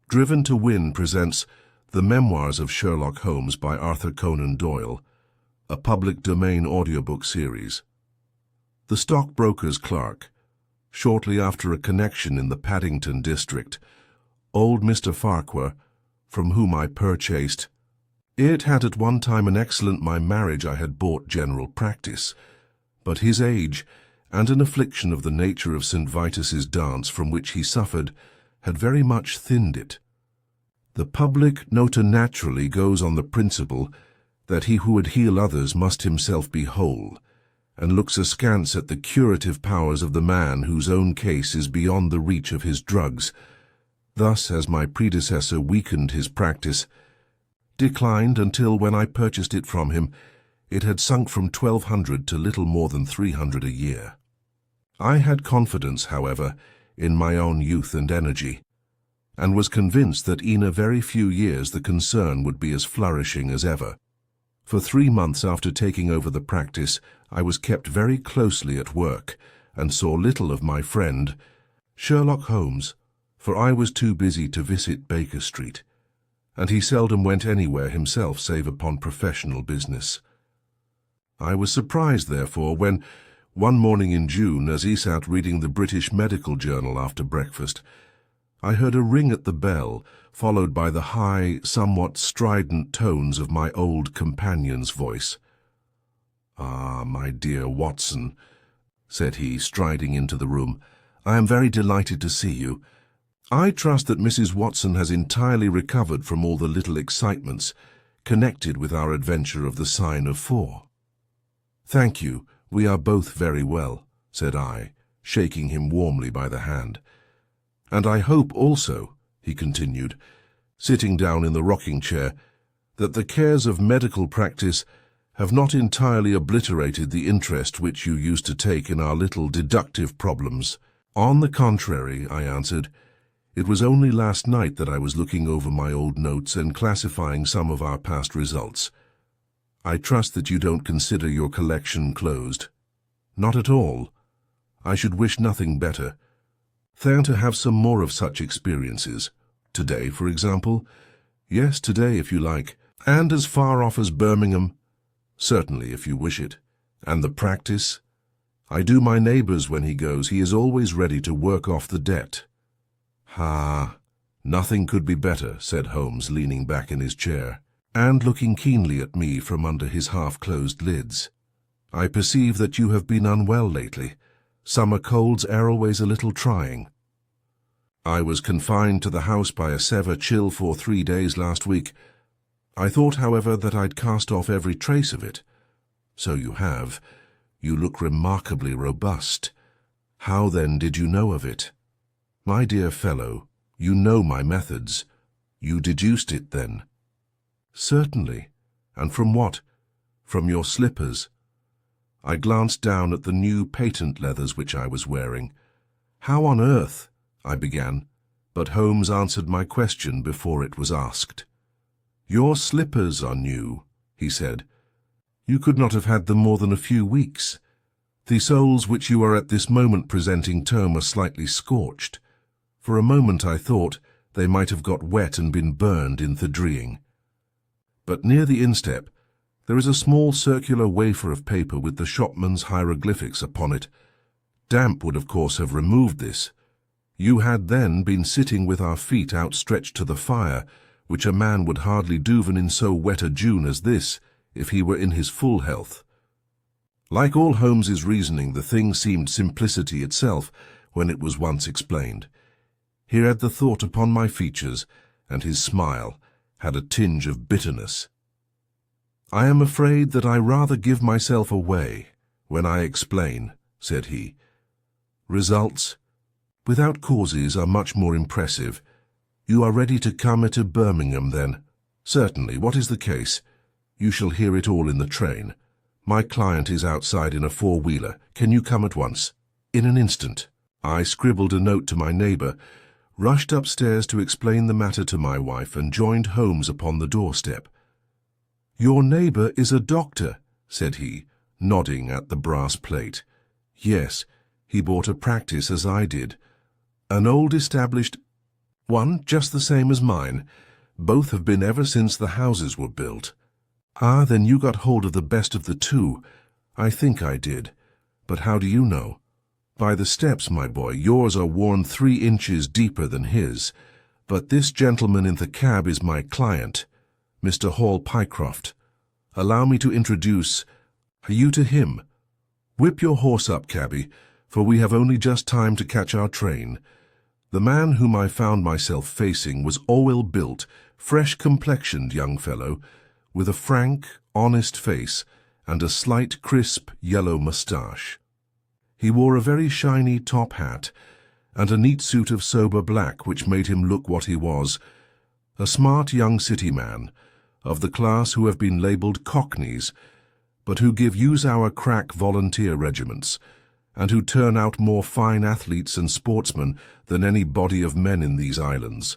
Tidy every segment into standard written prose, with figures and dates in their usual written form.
Driven to Win presents The Memoirs of Sherlock Holmes by Arthur Conan Doyle, a public domain audiobook series. The stockbroker's clerk. Shortly after a connection in the Paddington district, old Mr. Farquhar, from whom I purchased, it had at one time an excellent my marriage I had bought general practice, but his age, and an affliction of the nature of St. Vitus's dance from which he suffered, had very much thinned it. The public nota naturally goes on the principle that he who would heal others must himself be whole, and looks askance at the curative powers of the man whose own case is beyond the reach of his drugs. Thus, as my predecessor weakened his practice, declined until, when I purchased it from him, it had sunk from 1,200 to little more than 300 a year. I had confidence, however, in my own youth and energy, and was convinced that in a very few years the concern would be as flourishing as ever. For 3 months after taking over the practice, I was kept very closely at work, and saw little of my friend, Sherlock Holmes, for I was too busy to visit Baker Street, and he seldom went anywhere himself save upon professional business. I was surprised, therefore, when, one morning in June, as he sat reading the British Medical Journal after breakfast, I heard a ring at the bell, followed by the high, somewhat strident tones of my old companion's voice. "Ah, my dear Watson," said he, striding into the room, "I am very delighted to see you. I trust that Mrs. Watson has entirely recovered from all the little excitements connected with our adventure of the Sign of 4. "Thank you, we are both very well," said I, shaking him warmly by the hand. "And I hope also," he continued, sitting down in the rocking-chair, "that the cares of medical practice have not entirely obliterated the interest which you used to take in our little deductive problems." "On the contrary," I answered, "it was only last night that I was looking over my old notes and classifying some of our past results. I trust that you don't consider your collection closed." "Not at all. I should wish nothing better than to have some more of such experiences. Today, for example." "Yes, today, if you like. And as far off as Birmingham?" "Certainly, if you wish it." "And the practice?" "I do my neighbour's when he goes. He is always ready to work off the debt." "Ah, nothing could be better," said Holmes, leaning back in his chair, and looking keenly at me from under his half-closed lids. "I perceive that you have been unwell lately. Summer colds are always a little trying." "I was confined to the house by a severe chill for 3 days last week. I thought, however, that I'd cast off every trace of it." "So you have. You look remarkably robust. How, then, did you know of it?" "My dear fellow, you know my methods. You deduced it, then?" "Certainly. And from what?" "From your slippers." I glanced down at the new patent leathers which I was wearing. "How on earth—" I began, but Holmes answered my question before it was asked. "Your slippers are new," he said. "You could not have had them more than a few weeks. The soles which you are at this moment presenting term are slightly scorched. For a moment I thought they might have got wet and been burned in the drying. But near the instep there is a small circular wafer of paper with the shopman's hieroglyphics upon it. Damp would of course have removed this. You had then been sitting with our feet outstretched to the fire, which a man would hardly do even in so wet a June as this, if he were in his full health." Like all Holmes's reasoning, the thing seemed simplicity itself when it was once explained. He read the thought upon my features, and his smile had a tinge of bitterness. "I am afraid that I rather give myself away when I explain," said he. "Results without causes are much more impressive. You are ready to come to Birmingham, then?" "Certainly. What is the case?" "You shall hear it all in the train. My client is outside in a 4-wheeler. Can you come at once?" "In an instant." I scribbled a note to my neighbour, rushed upstairs to explain the matter to my wife, and joined Holmes upon the doorstep. "Your neighbour is a doctor," said he, nodding at the brass plate. "Yes, he bought a practice as I did. An old established—" One just the same as mine. Both have been ever since the houses were built. Ah, then you got hold of the best of the two. I think I did. But how do you know? By the steps, my boy. Yours are worn 3 inches deeper than his. But this gentleman in the cab is my client, Mr. Hall Pycroft. Allow me to introduce you to him. Whip your horse up, cabby, for we have only just time to catch our train. The man whom I found myself facing was oil-built, fresh-complexioned young fellow, with a frank, honest face and a slight, crisp, yellow moustache. He wore a very shiny top hat and a neat suit of sober black which made him look what he was, a smart young city man, of the class who have been labelled cockneys, but who use our crack volunteer regiments, and who turn out more fine athletes and sportsmen than any body of men in these islands.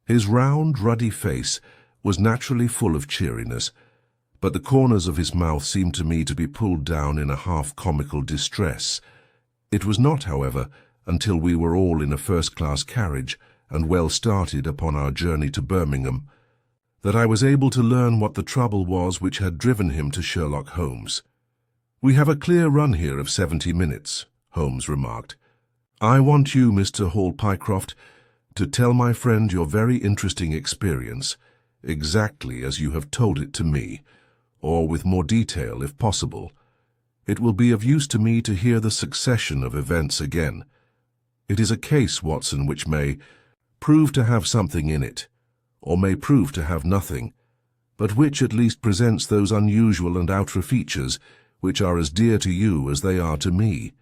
His round, ruddy face was naturally full of cheeriness, but the corners of his mouth seemed to me to be pulled down in a half-comical distress. It was not, however, until we were all in a first-class carriage and well started upon our journey to Birmingham, that I was able to learn what the trouble was which had driven him to Sherlock Holmes. "We have a clear run here of 70 minutes, Holmes remarked. "I want you, Mr. Hall Pycroft, to tell my friend your very interesting experience, exactly as you have told it to me, or with more detail if possible. It will be of use to me to hear the succession of events again. It is a case, Watson, which may prove to have something in it, or may prove to have nothing, but which at least presents those unusual and outer features which are as dear to you as they are to me.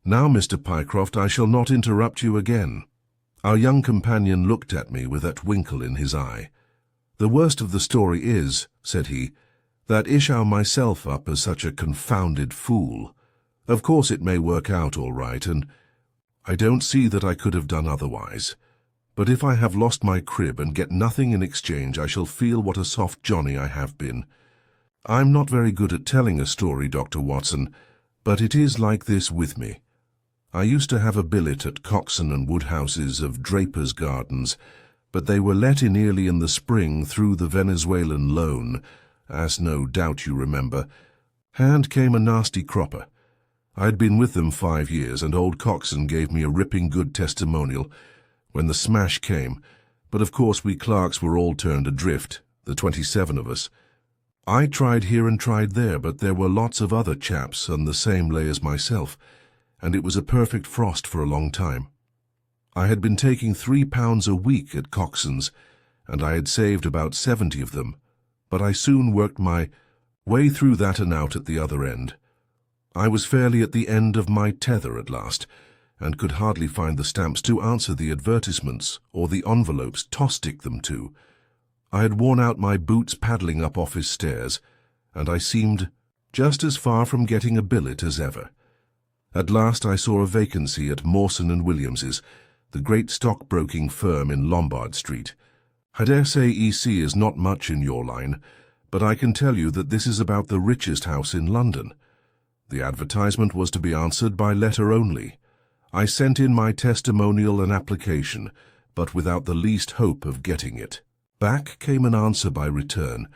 Now, Mr. Pycroft, I shall not interrupt you again." Our young companion looked at me with that twinkle in his eye. "The worst of the story is," said he, "that I show myself up as such a confounded fool. Of course it may work out all right, and I don't see that I could have done otherwise. But if I have lost my crib and get nothing in exchange, I shall feel what a soft Johnny I have been. I'm not very good at telling a story, Dr. Watson, but it is like this with me. I used to have a billet at Coxon and Woodhouse's of Draper's Gardens, but they were let in early in the spring through the Venezuelan loan, as no doubt you remember, and came a nasty cropper. I had been with them 5 years, and old Coxon gave me a ripping good testimonial when the smash came, but of course we clerks were all turned adrift, the 27 of us. I tried here and tried there, but there were lots of other chaps on the same lay as myself, and it was a perfect frost for a long time. I had been taking £3 a week at Coxon's, and I had saved about 70 of them, but I soon worked my way through that and out at the other end. I was fairly at the end of my tether at last, and could hardly find the stamps to answer the advertisements or the envelopes to stick them to. I had worn out my boots paddling up office stairs, and I seemed just as far from getting a billet as ever. At last I saw a vacancy at Mawson and Williams's, the great stockbroking firm in Lombard Street. I dare say EC is not much in your line, but I can tell you that this is about the richest house in London. The advertisement was to be answered by letter only. I sent in my testimonial and application, but without the least hope of getting it. Back came an answer by return,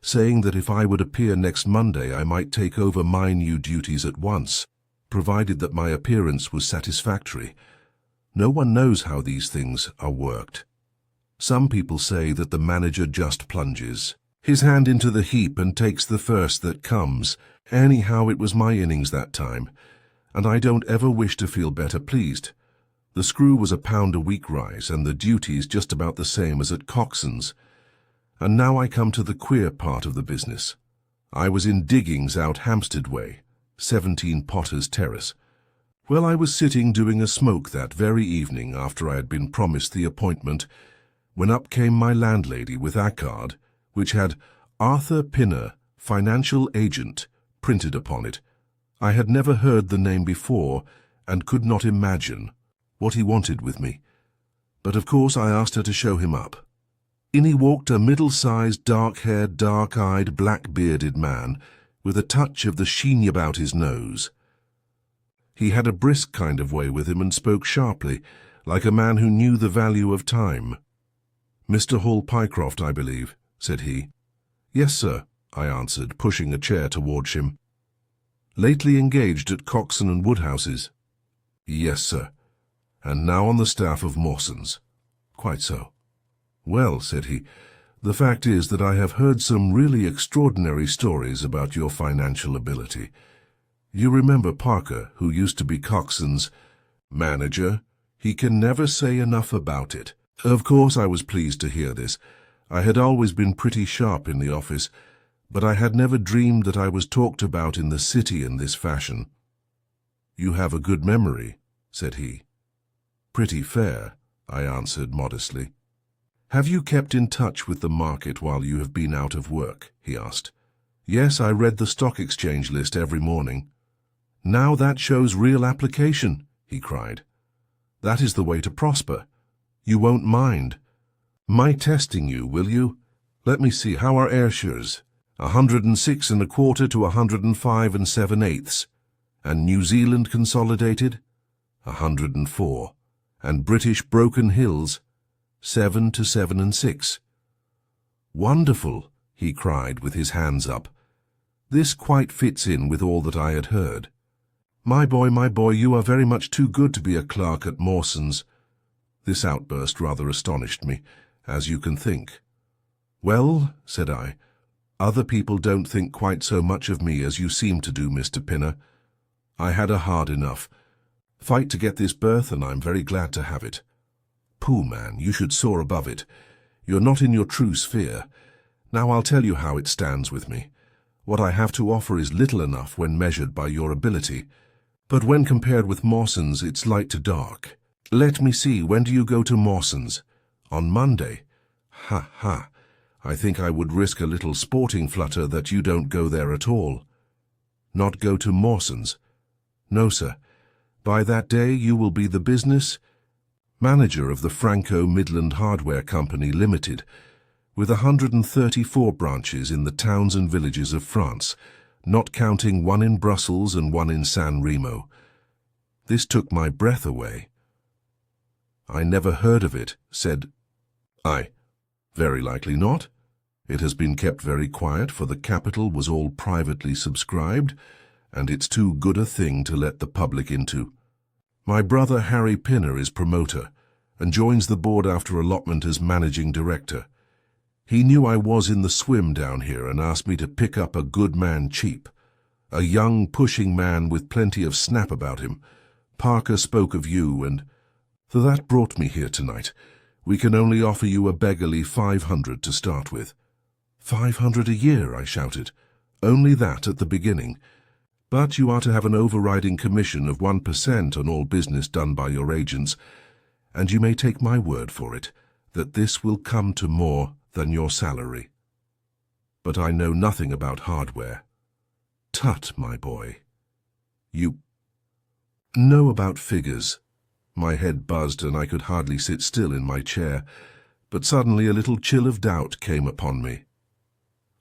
saying that if I would appear next Monday I might take over my new duties at once, provided that my appearance was satisfactory. No one knows how these things are worked. Some people say that the manager just plunges his hand into the heap and takes the first that comes. Anyhow, it was my innings that time, and I don't ever wish to feel better pleased. The screw was £1 a week rise, and the duties just about the same as at Coxon's. And now I come to the queer part of the business. I was in diggings out Hampstead way, 17 Potter's Terrace. Well, I was sitting doing a smoke that very evening after I had been promised the appointment, when up came my landlady with a card which had Arthur Pinner, Financial Agent, printed upon it. I had never heard the name before, and could not imagine what he wanted with me. But of course I asked her to show him up. In he walked a middle-sized, dark-haired, dark-eyed, black-bearded man, with a touch of the sheen about his nose. He had a brisk kind of way with him and spoke sharply, like a man who knew the value of time. "Mr. Hall Pycroft, I believe," said he. "Yes, sir," I answered, pushing a chair towards him. "Lately engaged at Coxon and Woodhouse's?" "Yes, sir." "And now on the staff of Mawson's?" "Quite so." "Well," said he, "the fact is that I have heard some really extraordinary stories about your financial ability. You remember Parker, who used to be Coxon's manager? He can never say enough about it." Of course I was pleased to hear this. I had always been pretty sharp in the office, but I had never dreamed that I was talked about in the city in this fashion. "You have a good memory," said he. "Pretty fair," I answered modestly. "Have you kept in touch with the market while you have been out of work?" he asked. "Yes, I read the stock exchange list every morning." "Now that shows real application," he cried. "That is the way to prosper. You won't mind my testing you, will you? Let me see, how are Ayrshires? 106 1/4 to 105 7/8. And New Zealand Consolidated? 104. And British Broken Hills? 7 to 7 6. "Wonderful," he cried with his hands up. "This quite fits in with all that I had heard. My boy, you are very much too good to be a clerk at Mawson's." This outburst rather astonished me, as you can think. "Well," said I, "other people don't think quite so much of me as you seem to do, Mr. Pinner. I had a hard enough fight to get this berth, and I'm very glad to have it." "Pooh, man, you should soar above it. You're not in your true sphere. Now I'll tell you how it stands with me. What I have to offer is little enough when measured by your ability, but when compared with Mawson's, it's light to dark. Let me see, when do you go to Mawson's? On Monday? Ha, ha. I think I would risk a little sporting flutter that you don't go there at all." "Not go to Mawson's?" "No, sir. By that day you will be the business manager of the Franco Midland Hardware Company Limited, with 134 branches in the towns and villages of France, not counting one in Brussels and one in San Remo." This took my breath away. "I never heard of it," said I. "Very likely not. It has been kept very quiet, for the capital was all privately subscribed, and it's too good a thing to let the public into. My brother Harry Pinner is promoter, and joins the board after allotment as managing director. He knew I was in the swim down here and asked me to pick up a good man cheap, a young, pushing man with plenty of snap about him. Parker spoke of you, and so that brought me here tonight. We can only offer you a beggarly 500 to start with." "500 a year," I shouted. "Only that at the beginning. But you are to have an overriding commission of 1% on all business done by your agents, and you may take my word for it that this will come to more than your salary." "But I know nothing about hardware." "Tut, my boy. You know about figures." My head buzzed and I could hardly sit still in my chair, but suddenly a little chill of doubt came upon me.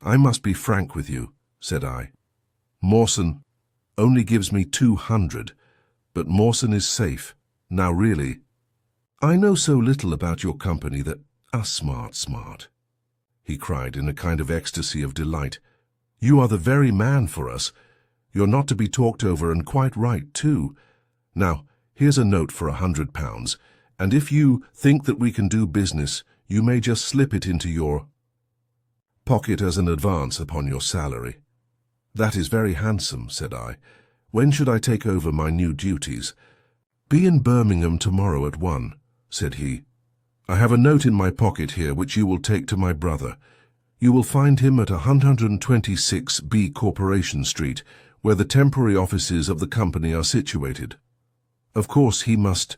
"I must be frank with you," said I. "Mawson only gives me 200, but Mawson is safe. Now really, I know so little about your company that—" Smart," he cried in a kind of ecstasy of delight. "You are the very man for us. You're not to be talked over, and quite right, too. Now, here's a note for £100, and if you think that we can do business, you may just slip it into your pocket as an advance upon your salary." "That is very handsome," said I. "When should I take over my new duties?" "Be in Birmingham tomorrow at 1, said he. "I have a note in my pocket here which you will take to my brother. You will find him at 126 B Corporation Street, where the temporary offices of the company are situated. Of course he must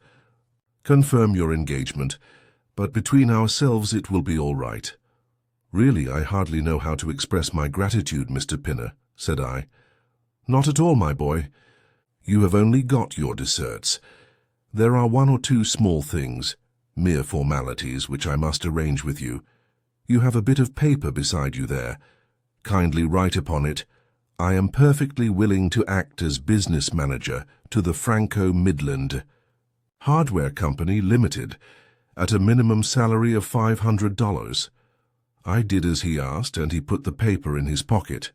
confirm your engagement, but between ourselves it will be all right." "Really, I hardly know how to express my gratitude, Mr. Pinner," said I. "Not at all, my boy. You have only got your deserts. There are 1 or 2 small things, mere formalities, which I must arrange with you. You have a bit of paper beside you there. Kindly write upon it, 'I am perfectly willing to act as business manager to the Franco Midland Hardware Company Limited, at a minimum salary of $500. I did as he asked, and he put the paper in his pocket.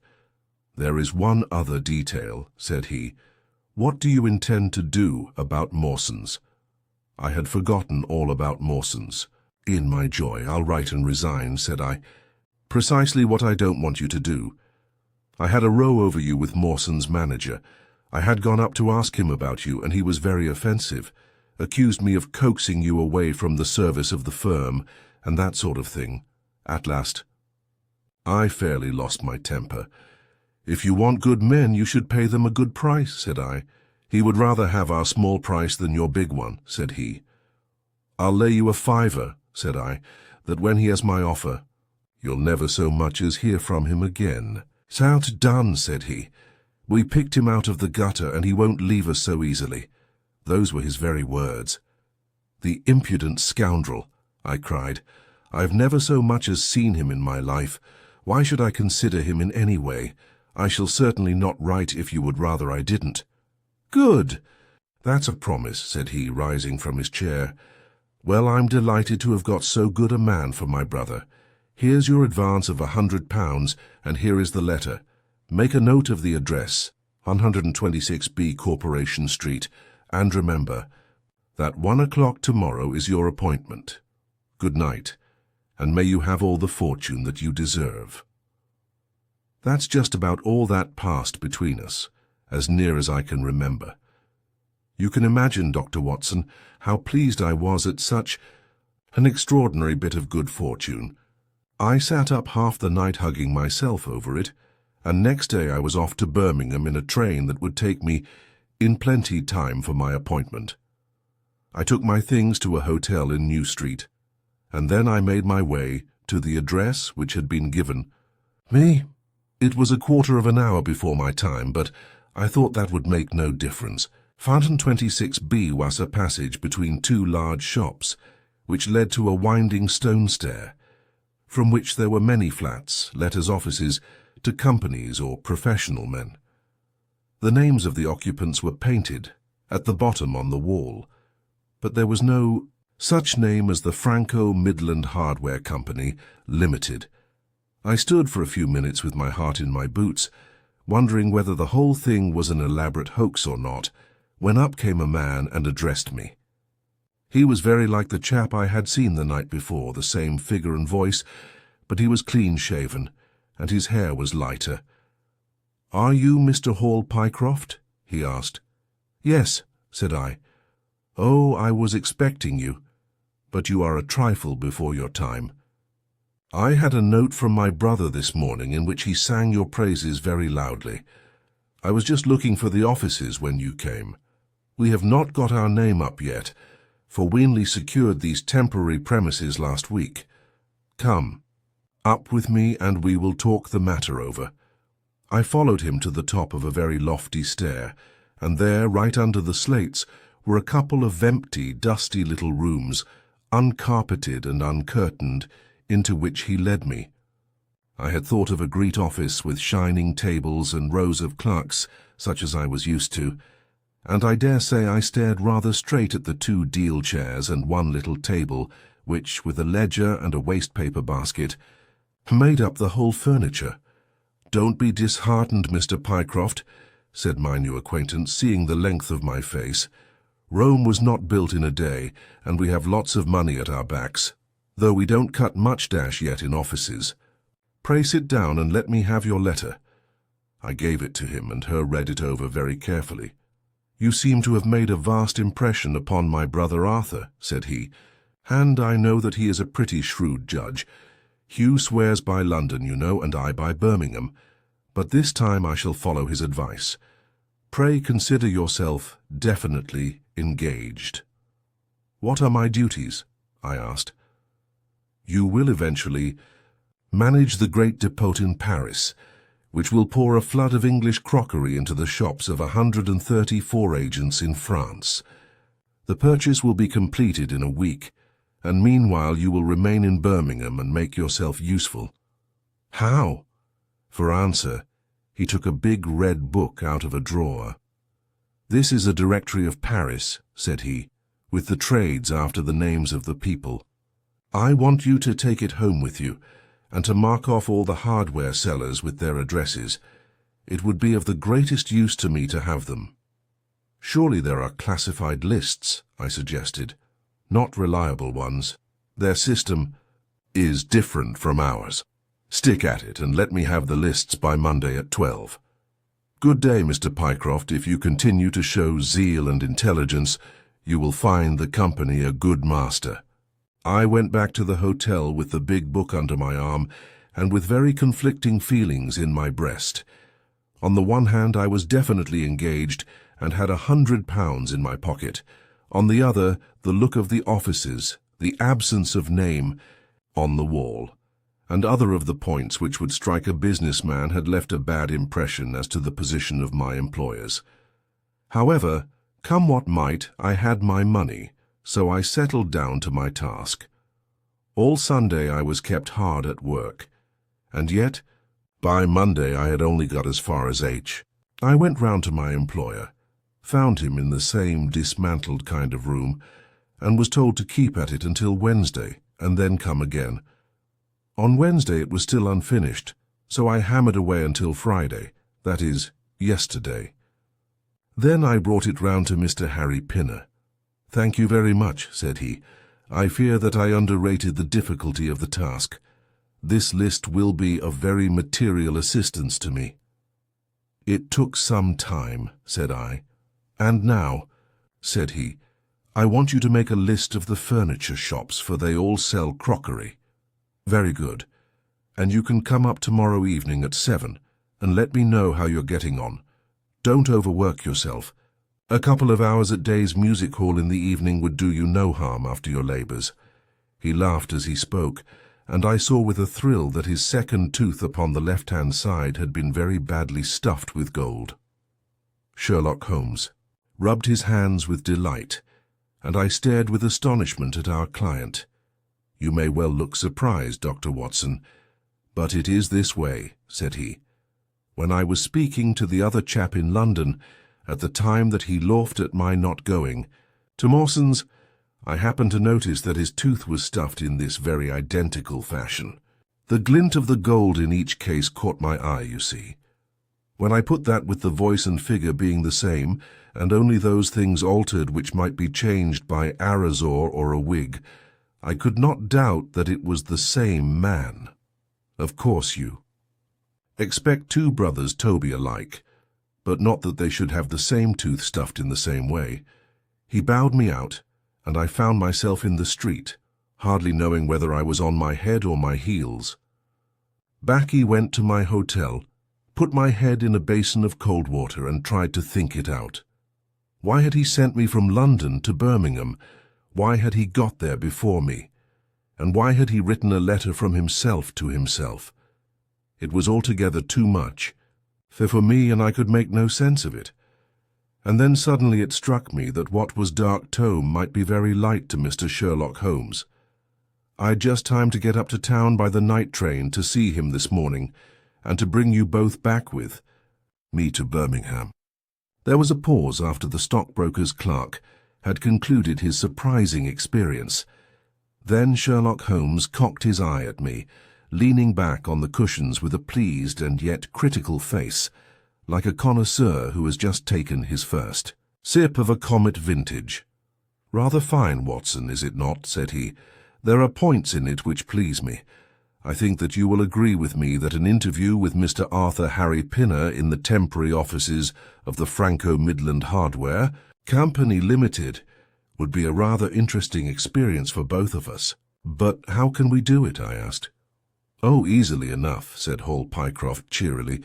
"There is one other detail," said he. "What do you intend to do about Mawson's?" I had forgotten all about Mawson's. "In my joy, I'll write and resign," said I. "Precisely what I don't want you to do. I had a row over you with Mawson's manager. I had gone up to ask him about you, and he was very offensive. Accused me of coaxing you away from the service of the firm, and that sort of thing. At last, I fairly lost my temper. 'If you want good men, you should pay them a good price,' said I. 'He would rather have our small price than your big one,' said he. 'I'll lay you a $5, said I, "that when he has my offer, you'll never so much as hear from him again.' 'Sounds done,' said he. 'We picked him out of the gutter, and he won't leave us so easily.' Those were his very words. 'The impudent scoundrel,' I cried. 'I've never so much as seen him in my life. Why should I consider him in any way? I shall certainly not write if you would rather I didn't.' 'Good! That's a promise,' said he, rising from his chair. 'Well, I'm delighted to have got so good a man for my brother. Here's your advance of £100, and here is the letter. Make a note of the address, 126B Corporation Street, and remember that 1 o'clock tomorrow is your appointment. Good night, and may you have all the fortune that you deserve.' That's just about all that passed between us, as near as I can remember. You can imagine, Dr. Watson, how pleased I was at such an extraordinary bit of good fortune. I sat up half the night hugging myself over it, and next day I was off to Birmingham in a train that would take me in plenty time for my appointment. I took my things to a hotel in New Street, and then I made my way to the address which had been given me. It was a quarter of an hour before my time, but I thought that would make no difference. Fountain 26B was a passage between two large shops, which led to a winding stone stair, from which there were many flats let as offices to companies or professional men. The names of the occupants were painted at the bottom on the wall, but there was no such name as the Franco-Midland Hardware Company, Limited. I stood for a few minutes with my heart in my boots, wondering whether the whole thing was an elaborate hoax or not, when up came a man and addressed me. He was very like the chap I had seen the night before, the same figure and voice, but he was clean-shaven, and his hair was lighter. "Are you Mr. Hall Pycroft?" he asked. "Yes," said I. "Oh, I was expecting you, but you are a trifle before your time. I had a note from my brother this morning in which he sang your praises very loudly. I was just looking for the offices when you came. We have not got our name up yet, for we only secured these temporary premises last week. Come, up with me and we will talk the matter over." I followed him to the top of a very lofty stair, and there, right under the slates, were a couple of empty, dusty little rooms, uncarpeted and uncurtained, into which he led me. I had thought of a great office with shining tables and rows of clerks, such as I was used to, and I dare say I stared rather straight at the 2 deal chairs and one little table, which, with a ledger and a waste-paper basket, made up the whole furniture. "Don't be disheartened, Mr. Pycroft," said my new acquaintance, seeing the length of my face. "Rome was not built in a day, and we have lots of money at our backs, though we don't cut much dash yet in offices. Pray sit down and let me have your letter." I gave it to him, and her read it over very carefully. "You seem to have made a vast impression upon my brother Arthur," said he, "and I know that he is a pretty shrewd judge. Hugh swears by London, you know, and I by Birmingham, but this time I shall follow his advice. Pray consider yourself definitely engaged." "What are my duties?" I asked. "You will eventually manage the great depot in Paris, which will pour a flood of English crockery into the shops of 134 agents in France. The purchase will be completed in a week, and meanwhile you will remain in Birmingham and make yourself useful." "How?" For answer, he took a big red book out of a drawer. "This is a directory of Paris," said he, with the trades after the names of the people. I want you to take it home with you, and to mark off all the hardware sellers with their addresses. It would be of the greatest use to me to have them." "Surely there are classified lists," I suggested. "Not reliable ones. Their system is different from ours. Stick at it and let me have the lists by Monday at 12. Good day, Mr. Pycroft. If you continue to show zeal and intelligence, you will find the company a good master." I went back to the hotel with the big book under my arm and with very conflicting feelings in my breast. On the one hand, I was definitely engaged and had £100 in my pocket. On the other, the look of the offices, the absence of name on the wall, and other of the points which would strike a businessman had left a bad impression as to the position of my employers. However, come what might, I had my money, so I settled down to my task. All Sunday I was kept hard at work, and yet by Monday I had only got as far as H. I went round to my employer, found him in the same dismantled kind of room, and was told to keep at it until Wednesday, and then come again. On Wednesday it was still unfinished, so I hammered away until Friday, that is, yesterday. Then I brought it round to Mr. Harry Pinner. "Thank you very much," said he. "I fear that I underrated the difficulty of the task. This list will be of very material assistance to me." "It took some time," said I. "And now," said he, "I want you to make a list of the furniture shops, for they all sell crockery." "Very good. And you can come up tomorrow evening at 7 and let me know how you're getting on. Don't overwork yourself. A couple of hours at Day's music hall in the evening would do you no harm after your labours." He laughed as he spoke, and I saw with a thrill that his second tooth upon the left-hand side had been very badly stuffed with gold. Sherlock Holmes rubbed his hands with delight, and I stared with astonishment at our client. "You may well look surprised, Dr. Watson, but it is this way," said he. "When I was speaking to the other chap in London, at the time that he laughed at my not going to Mawson's, I happened to notice that his tooth was stuffed in this very identical fashion. The glint of the gold in each case caught my eye, you see. When I put that with the voice and figure being the same, and only those things altered which might be changed by arazor or a wig, I could not doubt that it was the same man. Of course you expect two brothers Toby alike, but not that they should have the same tooth stuffed in the same way." He bowed me out, and I found myself in the street, hardly knowing whether I was on my head or my heels. Back he went to my hotel, put my head in a basin of cold water and tried to think it out. Why had he sent me from London to Birmingham? Why had he got there before me? And why had he written a letter from himself to himself? It was altogether too much for me, and I could make no sense of it. And then suddenly it struck me that what was dark tome might be very light to Mr. Sherlock Holmes. I'd just time to get up to town by the night train to see him this morning, and to bring you both back with me to Birmingham. There was a pause after the stockbroker's clerk had concluded his surprising experience. Then Sherlock Holmes cocked his eye at me, leaning back on the cushions with a pleased and yet critical face, like a connoisseur who has just taken his first sip of a Comet vintage. "Rather fine, Watson, is it not?" said he. "There are points in it which please me. I think that you will agree with me that an interview with Mr. Arthur Harry Pinner in the temporary offices of the Franco-Midland Hardware Company Limited would be a rather interesting experience for both of us." "But how can we do it?" I asked. "Oh, easily enough," said Hall Pycroft cheerily.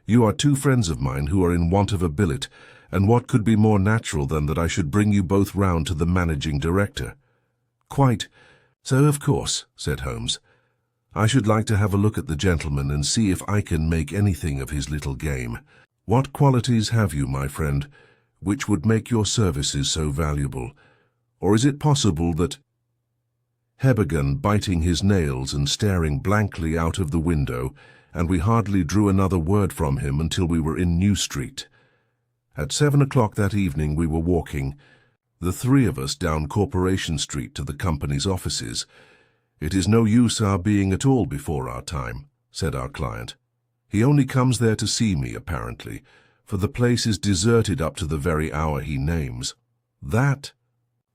"You are two friends of mine who are in want of a billet, and what could be more natural than that I should bring you both round to the managing director?" "Quite so, of course," said Holmes. "I should like to have a look at the gentleman and see if I can make anything of his little game. What qualities have you, my friend, which would make your services so valuable? Or is it possible that—" He began biting his nails and staring blankly out of the window, and we hardly drew another word from him until we were in New Street. At 7 o'clock that evening we were walking, The three of us down Corporation Street to the company's offices. It is no use our being at all before our time, said our client. He only comes there to see me, apparently, for the place is deserted up to the very hour he names. That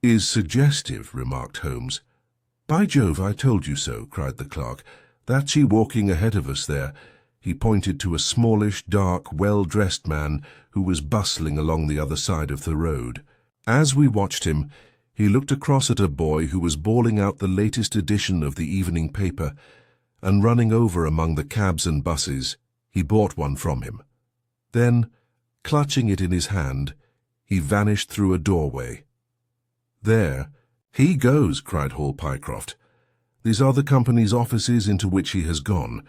is suggestive, remarked Holmes. By Jove, I told you so, cried the clerk. That's he walking ahead of us there. He pointed to a smallish, dark, well-dressed man who was bustling along the other side of the road. As we watched him, he looked across at a boy who was bawling out the latest edition of the evening paper, and running over among the cabs and buses, he bought one from him. Then, clutching it in his hand, he vanished through a doorway. There, he goes, cried Hall Pycroft. These are the company's offices into which he has gone.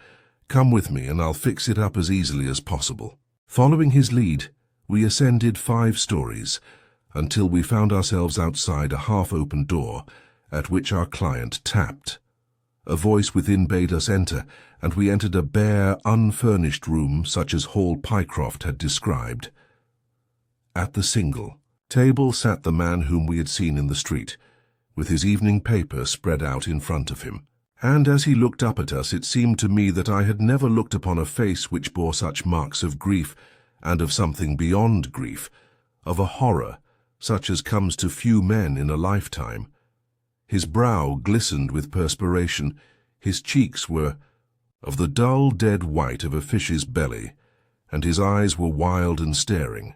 Come with me, and I'll fix it up as easily as possible. Following his lead, we ascended 5 stories, until we found ourselves outside a half-open door, at which our client tapped. A voice within bade us enter, and we entered a bare, unfurnished room such as Hall Pycroft had described. At the single table sat the man whom we had seen in the street, with his evening paper spread out in front of him. And as he looked up at us, it seemed to me that I had never looked upon a face which bore such marks of grief, and of something beyond grief, of a horror, such as comes to few men in a lifetime. His brow glistened with perspiration, his cheeks were of the dull dead white of a fish's belly, and his eyes were wild and staring.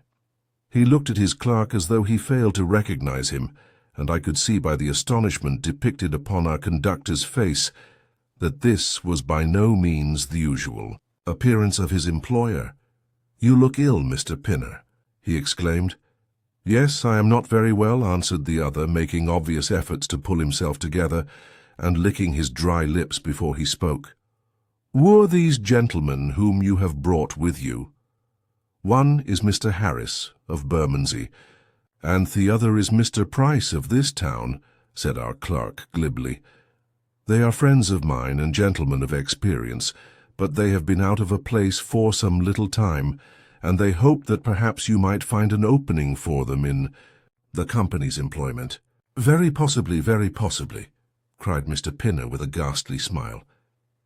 He looked at his clerk as though he failed to recognize him, and I could see by the astonishment depicted upon our conductor's face that this was by no means the usual appearance of his employer. "You look ill, Mr. Pinner," he exclaimed. "Yes, I am not very well," answered the other, making obvious efforts to pull himself together and licking his dry lips before he spoke. "Who are these gentlemen whom you have brought with you?" "One is Mr. Harris, of Bermondsey, and the other is Mr. Price of this town," said our clerk glibly. "They are friends of mine and gentlemen of experience, but they have been out of a place for some little time, and they hoped that perhaps you might find an opening for them in the company's employment." very possibly," cried Mr. Pinner with a ghastly smile.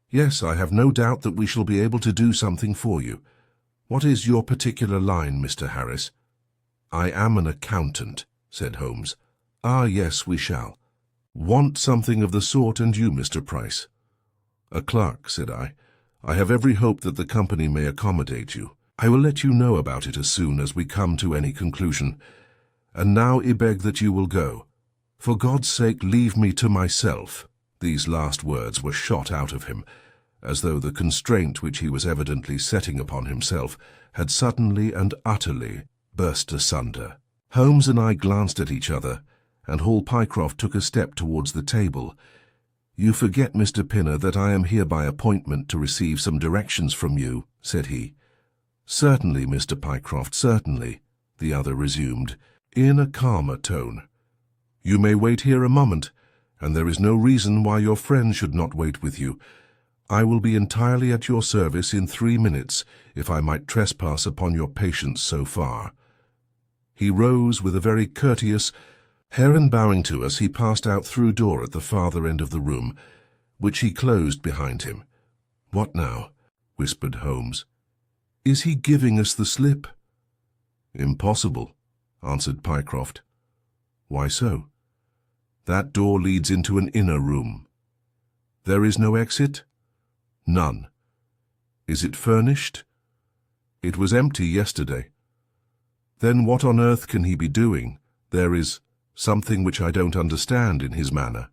"Yes, I have no doubt that we shall be able to do something for you. What is your particular line, Mr. Harris?" "I am an accountant," said Holmes. "Ah, yes, we shall. Want something of the sort, and you, Mr. Price?" "A clerk," said I. "I have every hope that the company may accommodate you. I will let you know about it as soon as we come to any conclusion. And now I beg that you will go. For God's sake, leave me to myself." These last words were shot out of him, as though the constraint which he was evidently setting upon himself had suddenly and utterly burst asunder. Holmes and I glanced at each other, and Hall Pycroft took a step towards the table. "You forget, Mr. Pinner, that I am here by appointment to receive some directions from you," said he. "Certainly, Mr. Pycroft, certainly," the other resumed, in a calmer tone. "You may wait here a moment, and there is no reason why your friend should not wait with you. I will be entirely at your service in 3 minutes, if I might trespass upon your patience so far." He rose with a very courteous air, and bowing to us, he passed out through a door at the farther end of the room, which he closed behind him. "What now?" whispered Holmes. "Is he giving us the slip?" "Impossible," answered Pycroft. "Why so?" "That door leads into an inner room." "There is no exit?" "None." "Is it furnished?" "It was empty yesterday." "Then what on earth can he be doing? There is something which I don't understand in his manner.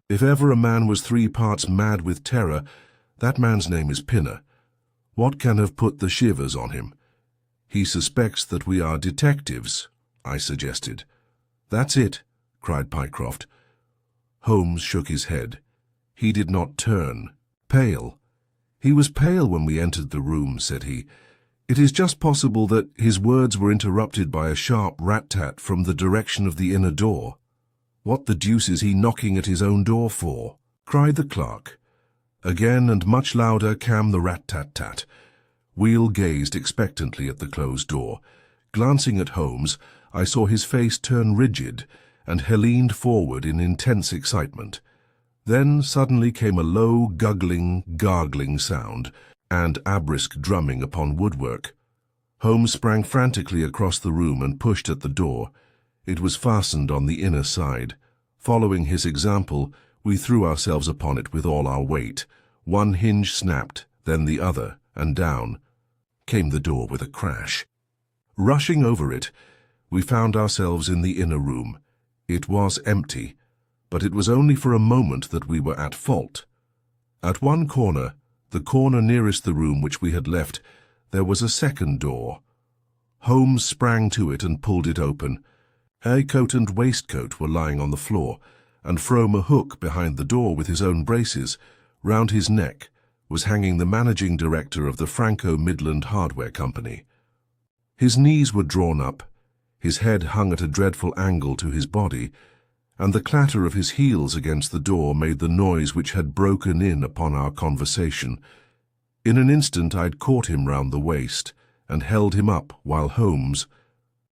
If ever a man was 3 parts mad with terror, that man's name is Pinner. What can have put the shivers on him?" "He suspects that we are detectives," I suggested. "That's it," cried Pycroft. Holmes shook his head. He did not turn. "Pale. He was pale when we entered the room," said he. "It is just possible that his words were interrupted by a sharp rat-tat from the direction of the inner door." "What the deuce is he knocking at his own door for?" cried the clerk. Again and much louder came the rat-tat-tat. Weal gazed expectantly at the closed door. Glancing at Holmes, I saw his face turn rigid, and he leaned forward in intense excitement. Then suddenly came a low, gargling sound, and brisk drumming upon woodwork. Holmes sprang frantically across the room and pushed at the door. It was fastened on the inner side. Following his example, we threw ourselves upon it with all our weight. One hinge snapped, then the other, and down came the door with a crash. Rushing over it, we found ourselves in the inner room. It was empty, but it was only for a moment that we were at fault. At one corner, the corner nearest the room which we had left, there was a second door. Holmes sprang to it and pulled it open. A coat and waistcoat were lying on the floor, and from a hook behind the door with his own braces, round his neck, was hanging the managing director of the Franco-Midland Hardware Company. His knees were drawn up, his head hung at a dreadful angle to his body, and the clatter of his heels against the door made the noise which had broken in upon our conversation. In an instant I'd caught him round the waist, and held him up while Holmes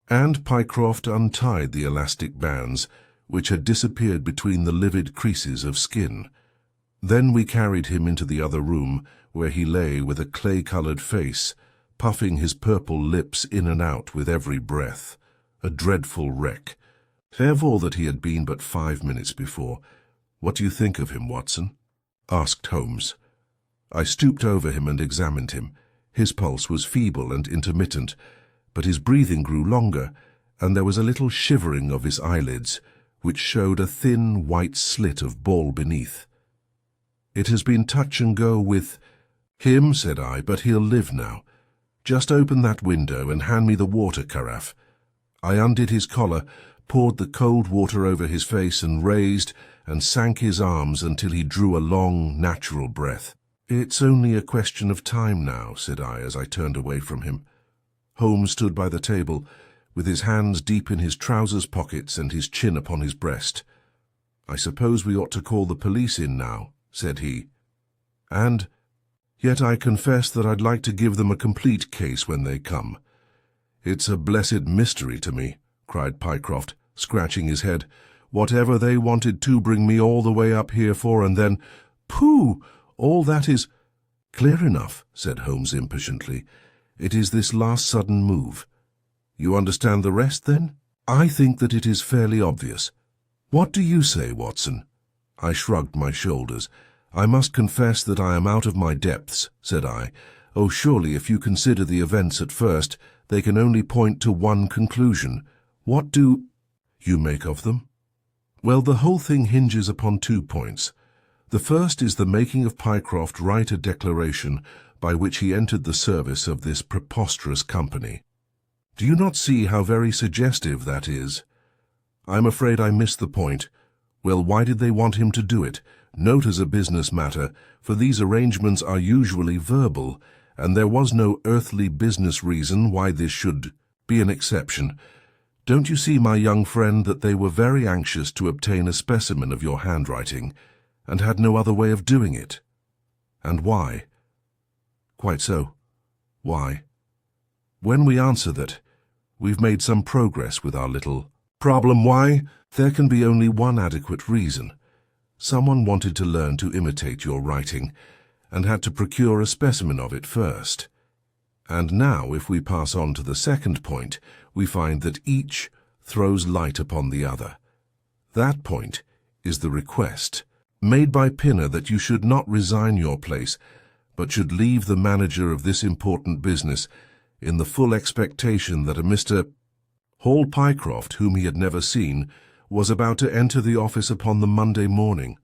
and Pycroft untied the elastic bands, which had disappeared between the livid creases of skin. Then we carried him into the other room, where he lay with a clay-coloured face, puffing his purple lips in and out with every breath, a dreadful wreck. Therefore that he had been but 5 minutes before. "What do you think of him, Watson?" asked Holmes. I stooped over him and examined him. His pulse was feeble and intermittent, but his breathing grew longer, and there was a little shivering of his eyelids, which showed a thin white slit of ball beneath. "It has been touch and go with him," said I, "but he'll live now. Just open that window and hand me the water carafe." I undid his collar, poured the cold water over his face, and raised and sank his arms until he drew a long, natural breath. "It's only a question of time now," said I as I turned away from him. Holmes stood by the table, with his hands deep in his trousers pockets and his chin upon his breast. "I suppose we ought to call the police in now," said he. "And yet I confess that I'd like to give them a complete case when they come." "It's a blessed mystery to me," cried Pycroft, scratching his head. "Whatever they wanted to bring me all the way up here for, and then— Pooh! All that is—" "Clear enough," said Holmes impatiently. "It is this last sudden move. You understand the rest, then?" "I think that it is fairly obvious. What do you say, Watson?" I shrugged my shoulders. "I must confess that I am out of my depths," said I. "Oh, surely, if you consider the events at first, they can only point to one conclusion. What do you make of them?" "Well, the whole thing hinges upon 2 points. The first is the making of Pycroft write a declaration by which he entered the service of this preposterous company. Do you not see how very suggestive that is?" "I'm afraid I missed the point. Well, why did they want him to do it? Note as a business matter, for these arrangements are usually verbal, and there was no earthly business reason why this should be an exception. Don't you see, my young friend, that they were very anxious to obtain a specimen of your handwriting, and had no other way of doing it? And why?" "Quite so. Why? When we answer that we've made some progress with our little problem, why, there can be only one adequate reason. Someone wanted to learn to imitate your writing, and had to procure a specimen of it first. And now, if we pass on to the second point, we find that each throws light upon the other. That point is the request made by Pinner that you should not resign your place, but should leave the manager of this important business in the full expectation that a Mr. Hall Pycroft, whom he had never seen, was about to enter the office upon the Monday morning."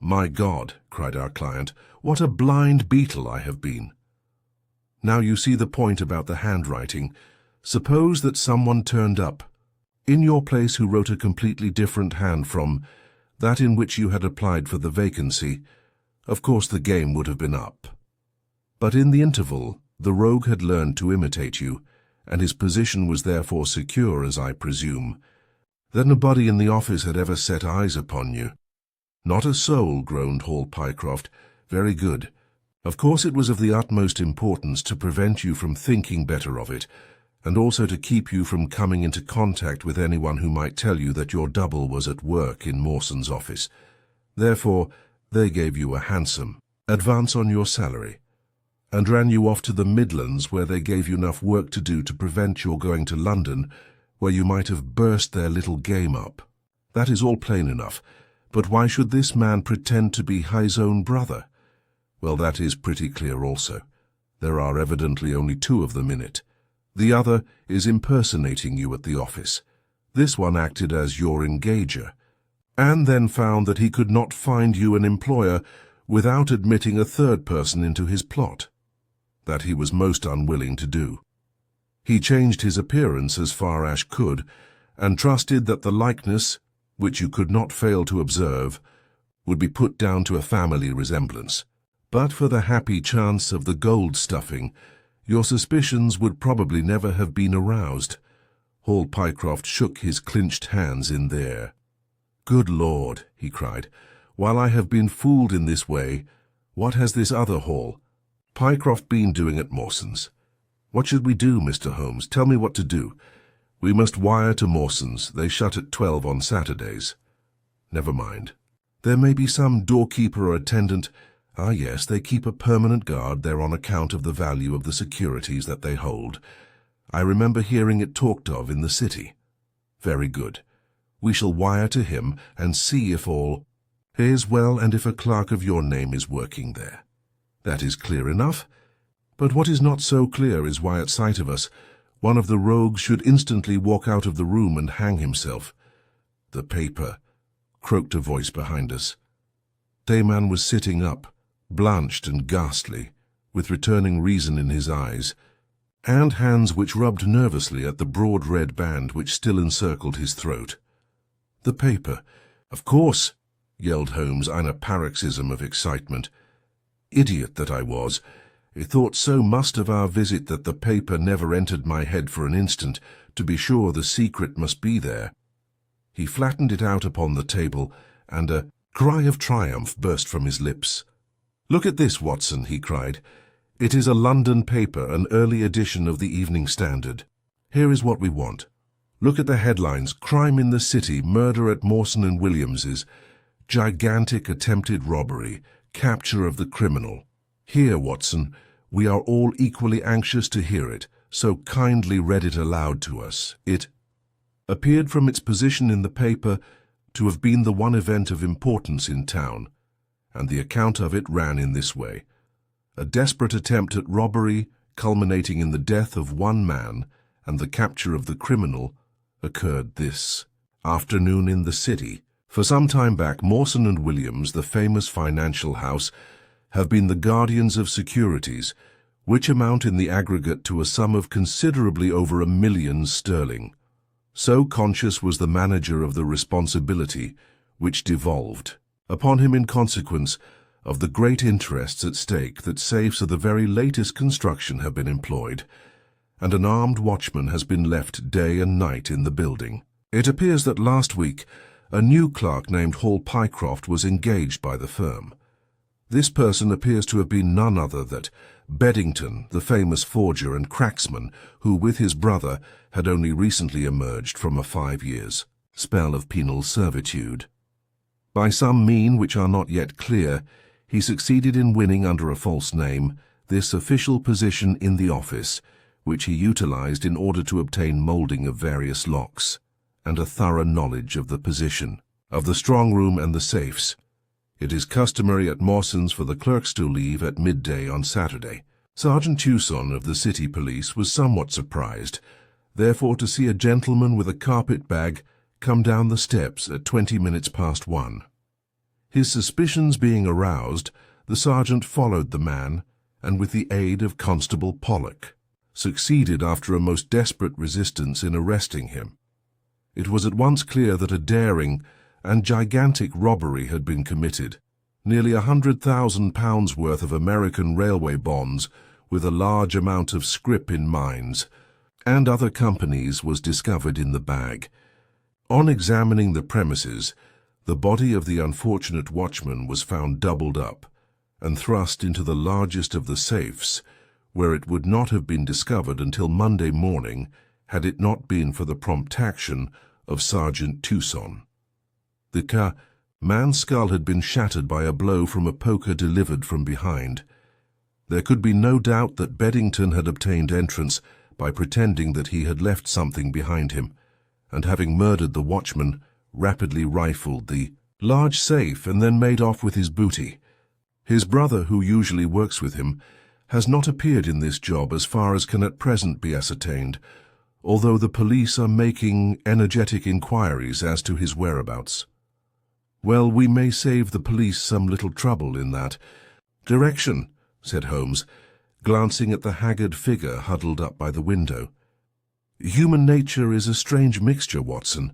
"My God," cried our client, "what a blind beetle I have been!" "Now you see the point about the handwriting. Suppose that someone turned up in your place who wrote a completely different hand from that in which you had applied for the vacancy. Of course the game would have been up. But in the interval, the rogue had learned to imitate you, and his position was therefore secure, as I presume. Then nobody in the office had ever set eyes upon you." "Not a soul," groaned Hall Pycroft. "Very good. Of course it was of the utmost importance to prevent you from thinking better of it, and also to keep you from coming into contact with anyone who might tell you that your double was at work in Mawson's office. Therefore, they gave you a handsome advance on your salary and ran you off to the Midlands, where they gave you enough work to do to prevent your going to London, where you might have burst their little game up. That is all plain enough, but why should this man pretend to be his own brother? Well, that is pretty clear also. There are evidently only two of them in it. The other is impersonating you at the office. This one acted as your engager, and then found that he could not find you an employer without admitting a third person into his plot. That he was most unwilling to do. He changed his appearance as far as could, and trusted that the likeness, which you could not fail to observe, would be put down to a family resemblance. But for the happy chance of the gold stuffing, your suspicions would probably never have been aroused. Hall Pycroft shook his clenched hands in the air. "Good Lord," he cried, "while I have been fooled in this way, what has this other Hall Pycroft been doing at Mawson's? What should we do, Mr. Holmes? Tell me what to do. We must wire to Mawson's. They shut at 12 on Saturdays." "Never mind. There may be some doorkeeper or attendant. Ah, yes, they keep a permanent guard there on account of the value of the securities that they hold. I remember hearing it talked of in the city. Very good. We shall wire to him and see if all is well and if a clerk of your name is working there. That is clear enough. But what is not so clear is why at sight of us one of the rogues should instantly walk out of the room and hang himself." "The paper," croaked a voice behind us. Dayman was sitting up, blanched and ghastly, with returning reason in his eyes, and hands which rubbed nervously at the broad red band which still encircled his throat. "The paper, of course," yelled Holmes in a paroxysm of excitement. "Idiot that I was! I thought so must of our visit that the paper never entered my head for an instant. To be sure, the secret must be there." He flattened it out upon the table, and a cry of triumph burst from his lips. "Look at this, Watson," he cried. "It is a London paper, an early edition of the Evening Standard. Here is what we want. Look at the headlines: Crime in the City, Murder at Mawson and Williams's, Gigantic Attempted Robbery, Capture of the Criminal. Here, Watson, we are all equally anxious to hear it, so kindly read it aloud to us." It appeared from its position in the paper to have been the one event of importance in town, and the account of it ran in this way. A desperate attempt at robbery, culminating in the death of one man and the capture of the criminal, occurred this afternoon in the city. For some time back, Mawson and Williams, the famous financial house, have been the guardians of securities, which amount in the aggregate to a sum of considerably over £1 million sterling. So conscious was the manager of the responsibility which devolved upon him in consequence of the great interests at stake that safes of the very latest construction have been employed, and an armed watchman has been left day and night in the building. It appears that last week a new clerk named Hall Pycroft was engaged by the firm. This person appears to have been none other than Beddington, the famous forger and cracksman, who with his brother had only recently emerged from a 5 years' spell of penal servitude. By some mean which are not yet clear, he succeeded in winning under a false name this official position in the office, which he utilized in order to obtain moulding of various locks, and a thorough knowledge of the position of the strong room and the safes. It is customary at Mawson's for the clerks to leave at midday on Saturday. Sergeant Tucson of the city police was somewhat surprised, therefore, to see a gentleman with a carpet bag come down the steps at 20 minutes past 1. His suspicions being aroused, the sergeant followed the man, and with the aid of Constable Pollock, succeeded after a most desperate resistance in arresting him. It was at once clear that a daring and gigantic robbery had been committed. Nearly £100,000 worth of American railway bonds, with a large amount of scrip in mines and other companies, was discovered in the bag. On examining the premises, the body of the unfortunate watchman was found doubled up and thrust into the largest of the safes, where it would not have been discovered until Monday morning had it not been for the prompt action of Sergeant Tucson. The man's skull had been shattered by a blow from a poker delivered from behind. There could be no doubt that Beddington had obtained entrance by pretending that he had left something behind him, and having murdered the watchman, rapidly rifled the large safe and then made off with his booty. His brother, who usually works with him, has not appeared in this job as far as can at present be ascertained, although the police are making energetic inquiries as to his whereabouts. Well, we may save the police some little trouble in that direction, said Holmes, glancing at the haggard figure huddled up by the window. Human nature is a strange mixture, Watson.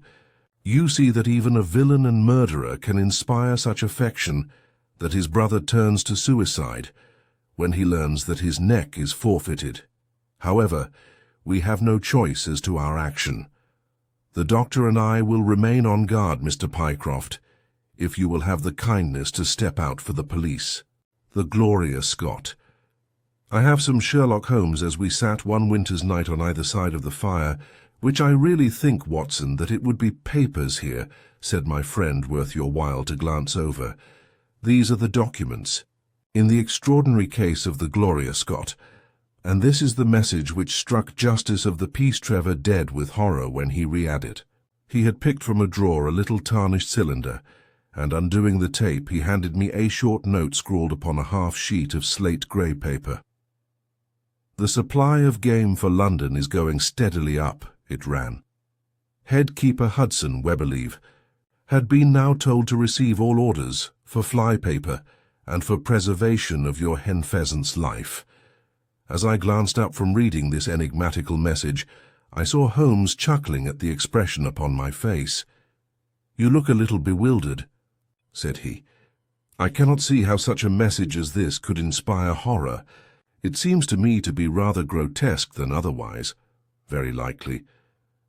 You see that even a villain and murderer can inspire such affection that his brother turns to suicide when he learns that his neck is forfeited. However, we have no choice as to our action. The doctor and I will remain on guard, Mr. Pycroft, if you will have the kindness to step out for the police. The Gloria Scott. I have some Sherlock Holmes as we sat one winter's night on either side of the fire, which I really think, Watson, that it would be papers here, said my friend, worth your while to glance over. These are the documents, in the extraordinary case of the Gloria Scott, and this is the message which struck Justice of the Peace Trevor dead with horror when he read it. He had picked from a drawer a little tarnished cylinder, and undoing the tape he handed me a short note scrawled upon a half sheet of slate-grey paper. The supply of game for London is going steadily up, it ran. Head Keeper Hudson, Webberleave, had been now told to receive all orders for fly paper and for preservation of your hen pheasant's life. As I glanced up from reading this enigmatical message, I saw Holmes chuckling at the expression upon my face. "You look a little bewildered," said he. "I cannot see how such a message as this could inspire horror. It seems to me to be rather grotesque than otherwise. Very likely.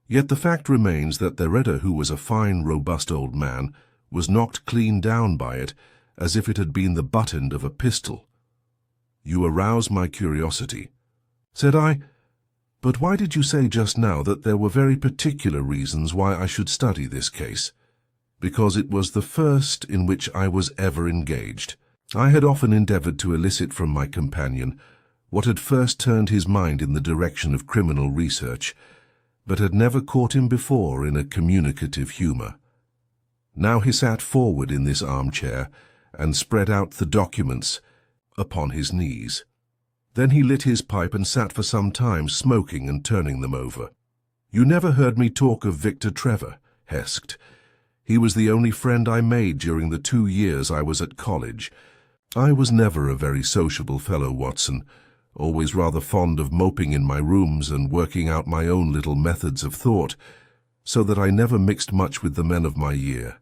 Yet the fact remains that the reader, who was a fine, robust old man, was knocked clean down by it, as if it had been the butt end of a pistol. You arouse my curiosity." Said I, "But why did you say just now that there were very particular reasons why I should study this case?" "Because it was the first in which I was ever engaged." I had often endeavoured to elicit from my companion what had first turned his mind in the direction of criminal research, but had never caught him before in a communicative humour. Now he sat forward in this armchair and spread out the documents upon his knees. Then he lit his pipe and sat for some time smoking and turning them over. "You never heard me talk of Victor Trevor," hesked. "He was the only friend I made during the 2 years I was at college. I was never a very sociable fellow, Watson, always rather fond of moping in my rooms and working out my own little methods of thought, so that I never mixed much with the men of my year.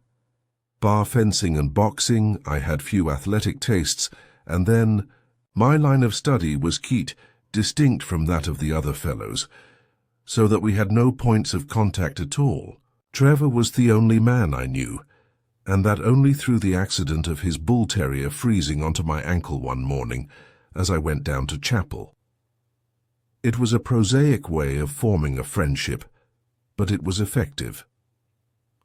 Bar fencing and boxing, I had few athletic tastes, and then my line of study was Keat, distinct from that of the other fellows, so that we had no points of contact at all. Trevor was the only man I knew, and that only through the accident of his bull-terrier freezing onto my ankle one morning as I went down to chapel. It was a prosaic way of forming a friendship, but it was effective.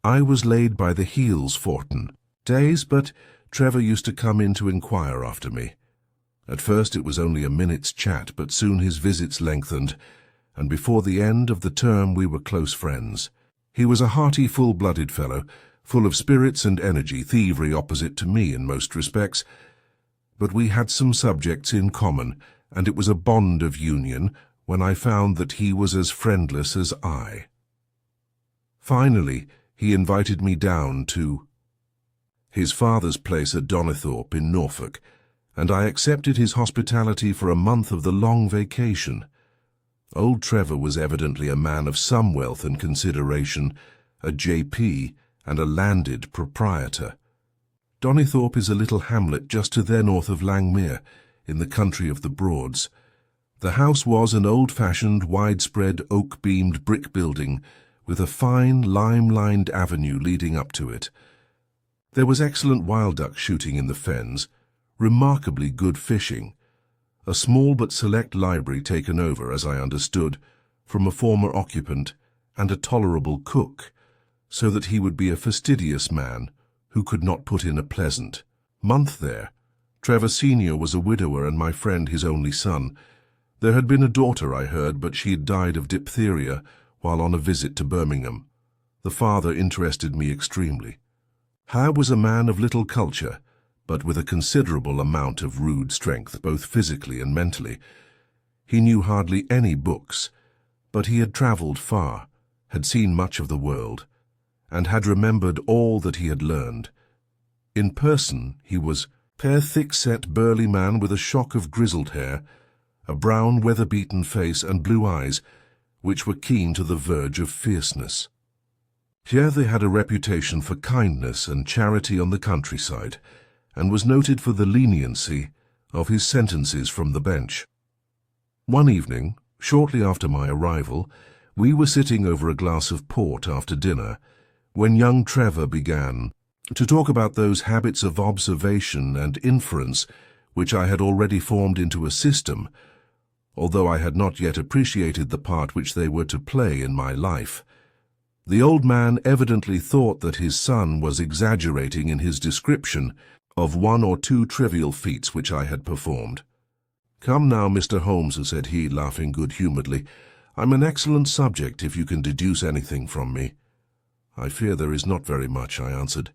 I was laid by the heels fortin days, but Trevor used to come in to inquire after me. At first it was only a minute's chat, but soon his visits lengthened, and before the end of the term we were close friends. He was a hearty, full-blooded fellow, full of spirits and energy, thievery opposite to me in most respects, but we had some subjects in common, and it was a bond of union when I found that he was as friendless as I. Finally, he invited me down to his father's place at Donnithorpe in Norfolk, and I accepted his hospitality for a month of the long vacation. Old Trevor was evidently a man of some wealth and consideration, a J.P. and a landed proprietor. Donnithorpe is a little hamlet just to the north of Langmere, in the country of the Broads. The house was an old-fashioned, widespread, oak-beamed brick building with a fine, lime-lined avenue leading up to it. There was excellent wild duck shooting in the fens, remarkably good fishing, a small but select library taken over, as I understood, from a former occupant, and a tolerable cook, so that he would be a fastidious man who could not put in a pleasant month there. Trevor Sr. was a widower and my friend his only son. There had been a daughter, I heard, but she had died of diphtheria while on a visit to Birmingham. The father interested me extremely. Howe was a man of little culture, but with a considerable amount of rude strength, both physically and mentally. He knew hardly any books, but he had travelled far, had seen much of the world, and had remembered all that he had learned. In person he was a thick-set, burly man with a shock of grizzled hair, a brown, weather-beaten face and blue eyes, which were keen to the verge of fierceness. Here they had a reputation for kindness and charity on the countryside, and was noted for the leniency of his sentences from the bench. One evening, shortly after my arrival, we were sitting over a glass of port after dinner, when young Trevor began to talk about those habits of observation and inference which I had already formed into a system, although I had not yet appreciated the part which they were to play in my life. The old man evidently thought that his son was exaggerating in his description of one or two trivial feats which I had performed. "Come now, Mr. Holmes," said he, laughing good-humouredly, "I'm an excellent subject if you can deduce anything from me." "I fear there is not very much," I answered.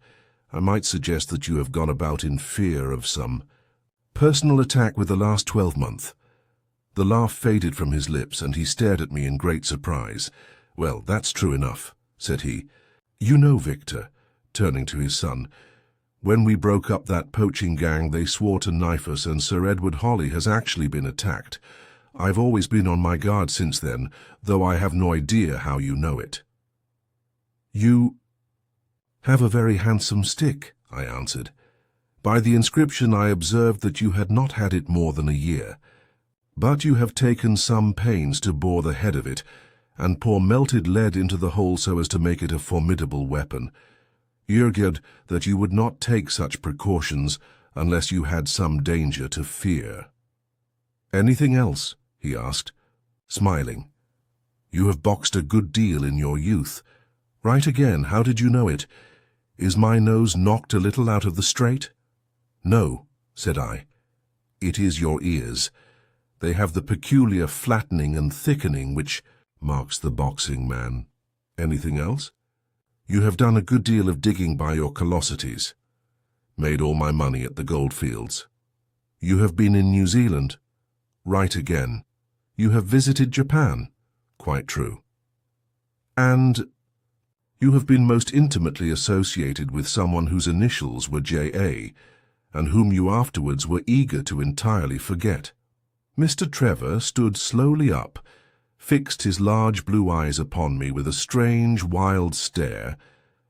"I might suggest that you have gone about in fear of some personal attack with the last 12-month. The laugh faded from his lips, and he stared at me in great surprise. "Well, that's true enough," said he. "You know, Victor," turning to his son, "when we broke up that poaching gang, they swore to knife us, and Sir Edward Holly has actually been attacked. I've always been on my guard since then, though I have no idea how you know it." "You have a very handsome stick," I answered. "By the inscription I observed that you had not had it more than a year. But you have taken some pains to bore the head of it, and pour melted lead into the hole so as to make it a formidable weapon. Urged that you would not take such precautions unless you had some danger to fear." "Anything else?" he asked, smiling. "You have boxed a good deal in your youth. Right again, how did you know it? Is my nose knocked a little out of the straight?" "No," said I. "It is your ears. They have the peculiar flattening and thickening which marks the boxing man. Anything else?" "You have done a good deal of digging by your callosities." "Made all my money at the goldfields." "You have been in New Zealand." "Right again." "You have visited Japan." "Quite true." "And you have been most intimately associated with someone whose initials were J.A., and whom you afterwards were eager to entirely forget." Mr. Trevor stood slowly up, fixed his large blue eyes upon me with a strange, wild stare,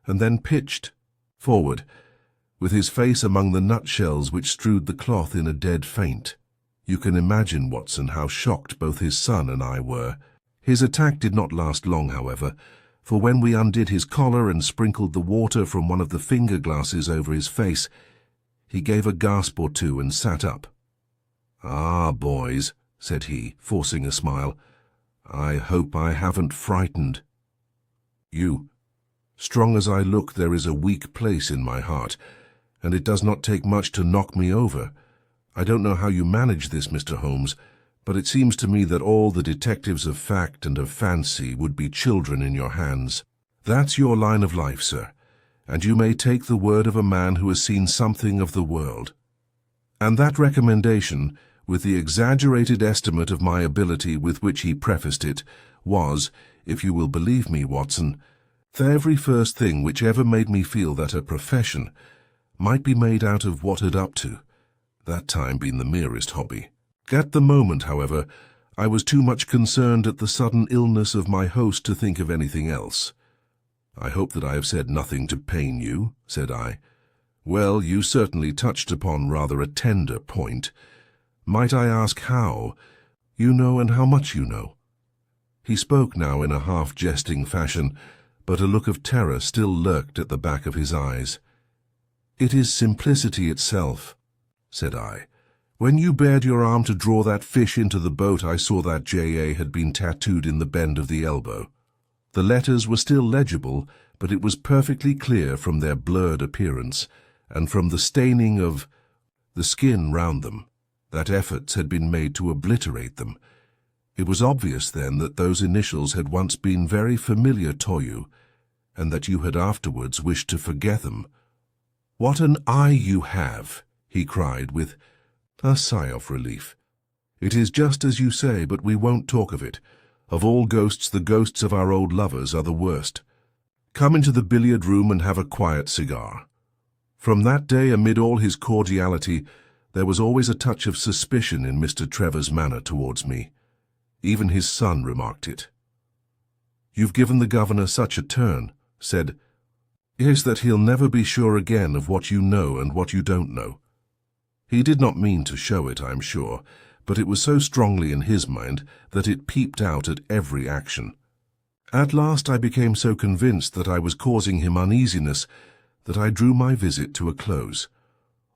and then pitched forward, with his face among the nutshells which strewed the cloth in a dead faint. You can imagine, Watson, how shocked both his son and I were. His attack did not last long, however, for when we undid his collar and sprinkled the water from one of the finger-glasses over his face, he gave a gasp or two and sat up. "Ah, boys," said he, forcing a smile, "I hope I haven't frightened you. Strong as I look, there is a weak place in my heart, and it does not take much to knock me over. I don't know how you manage this, Mr. Holmes, but it seems to me that all the detectives of fact and of fancy would be children in your hands. That's your line of life, sir, and you may take the word of a man who has seen something of the world." And that recommendation, with the exaggerated estimate of my ability with which he prefaced it, was, if you will believe me, Watson, the very first thing which ever made me feel that a profession might be made out of what had up to that time been the merest hobby. At the moment, however, I was too much concerned at the sudden illness of my host to think of anything else. "I hope that I have said nothing to pain you," said I. "Well, you certainly touched upon rather a tender point. Might I ask how you know and how much you know?" He spoke now in a half-jesting fashion, but a look of terror still lurked at the back of his eyes. "It is simplicity itself," said I, When you bared your arm to draw that fish into the boat, I saw that J.A. had been tattooed in the bend of the elbow. The letters were still legible, but it was perfectly clear from their blurred appearance, and from the staining of the skin round them, that efforts had been made to obliterate them. It was obvious then that those initials had once been very familiar to you, and that you had afterwards wished to forget them. "What an eye you have!" he cried with a sigh of relief. "It is just as you say, but we won't talk of it. Of all ghosts, the ghosts of our old lovers are the worst. Come into the billiard room and have a quiet cigar." From that day, amid all his cordiality, there was always a touch of suspicion in Mr. Trevor's manner towards me. Even his son remarked it. "You've given the governor such a turn," said, "is that he'll never be sure again of what you know and what you don't know." He did not mean to show it, I'm sure, but it was so strongly in his mind that it peeped out at every action. At last I became so convinced that I was causing him uneasiness that I drew my visit to a close.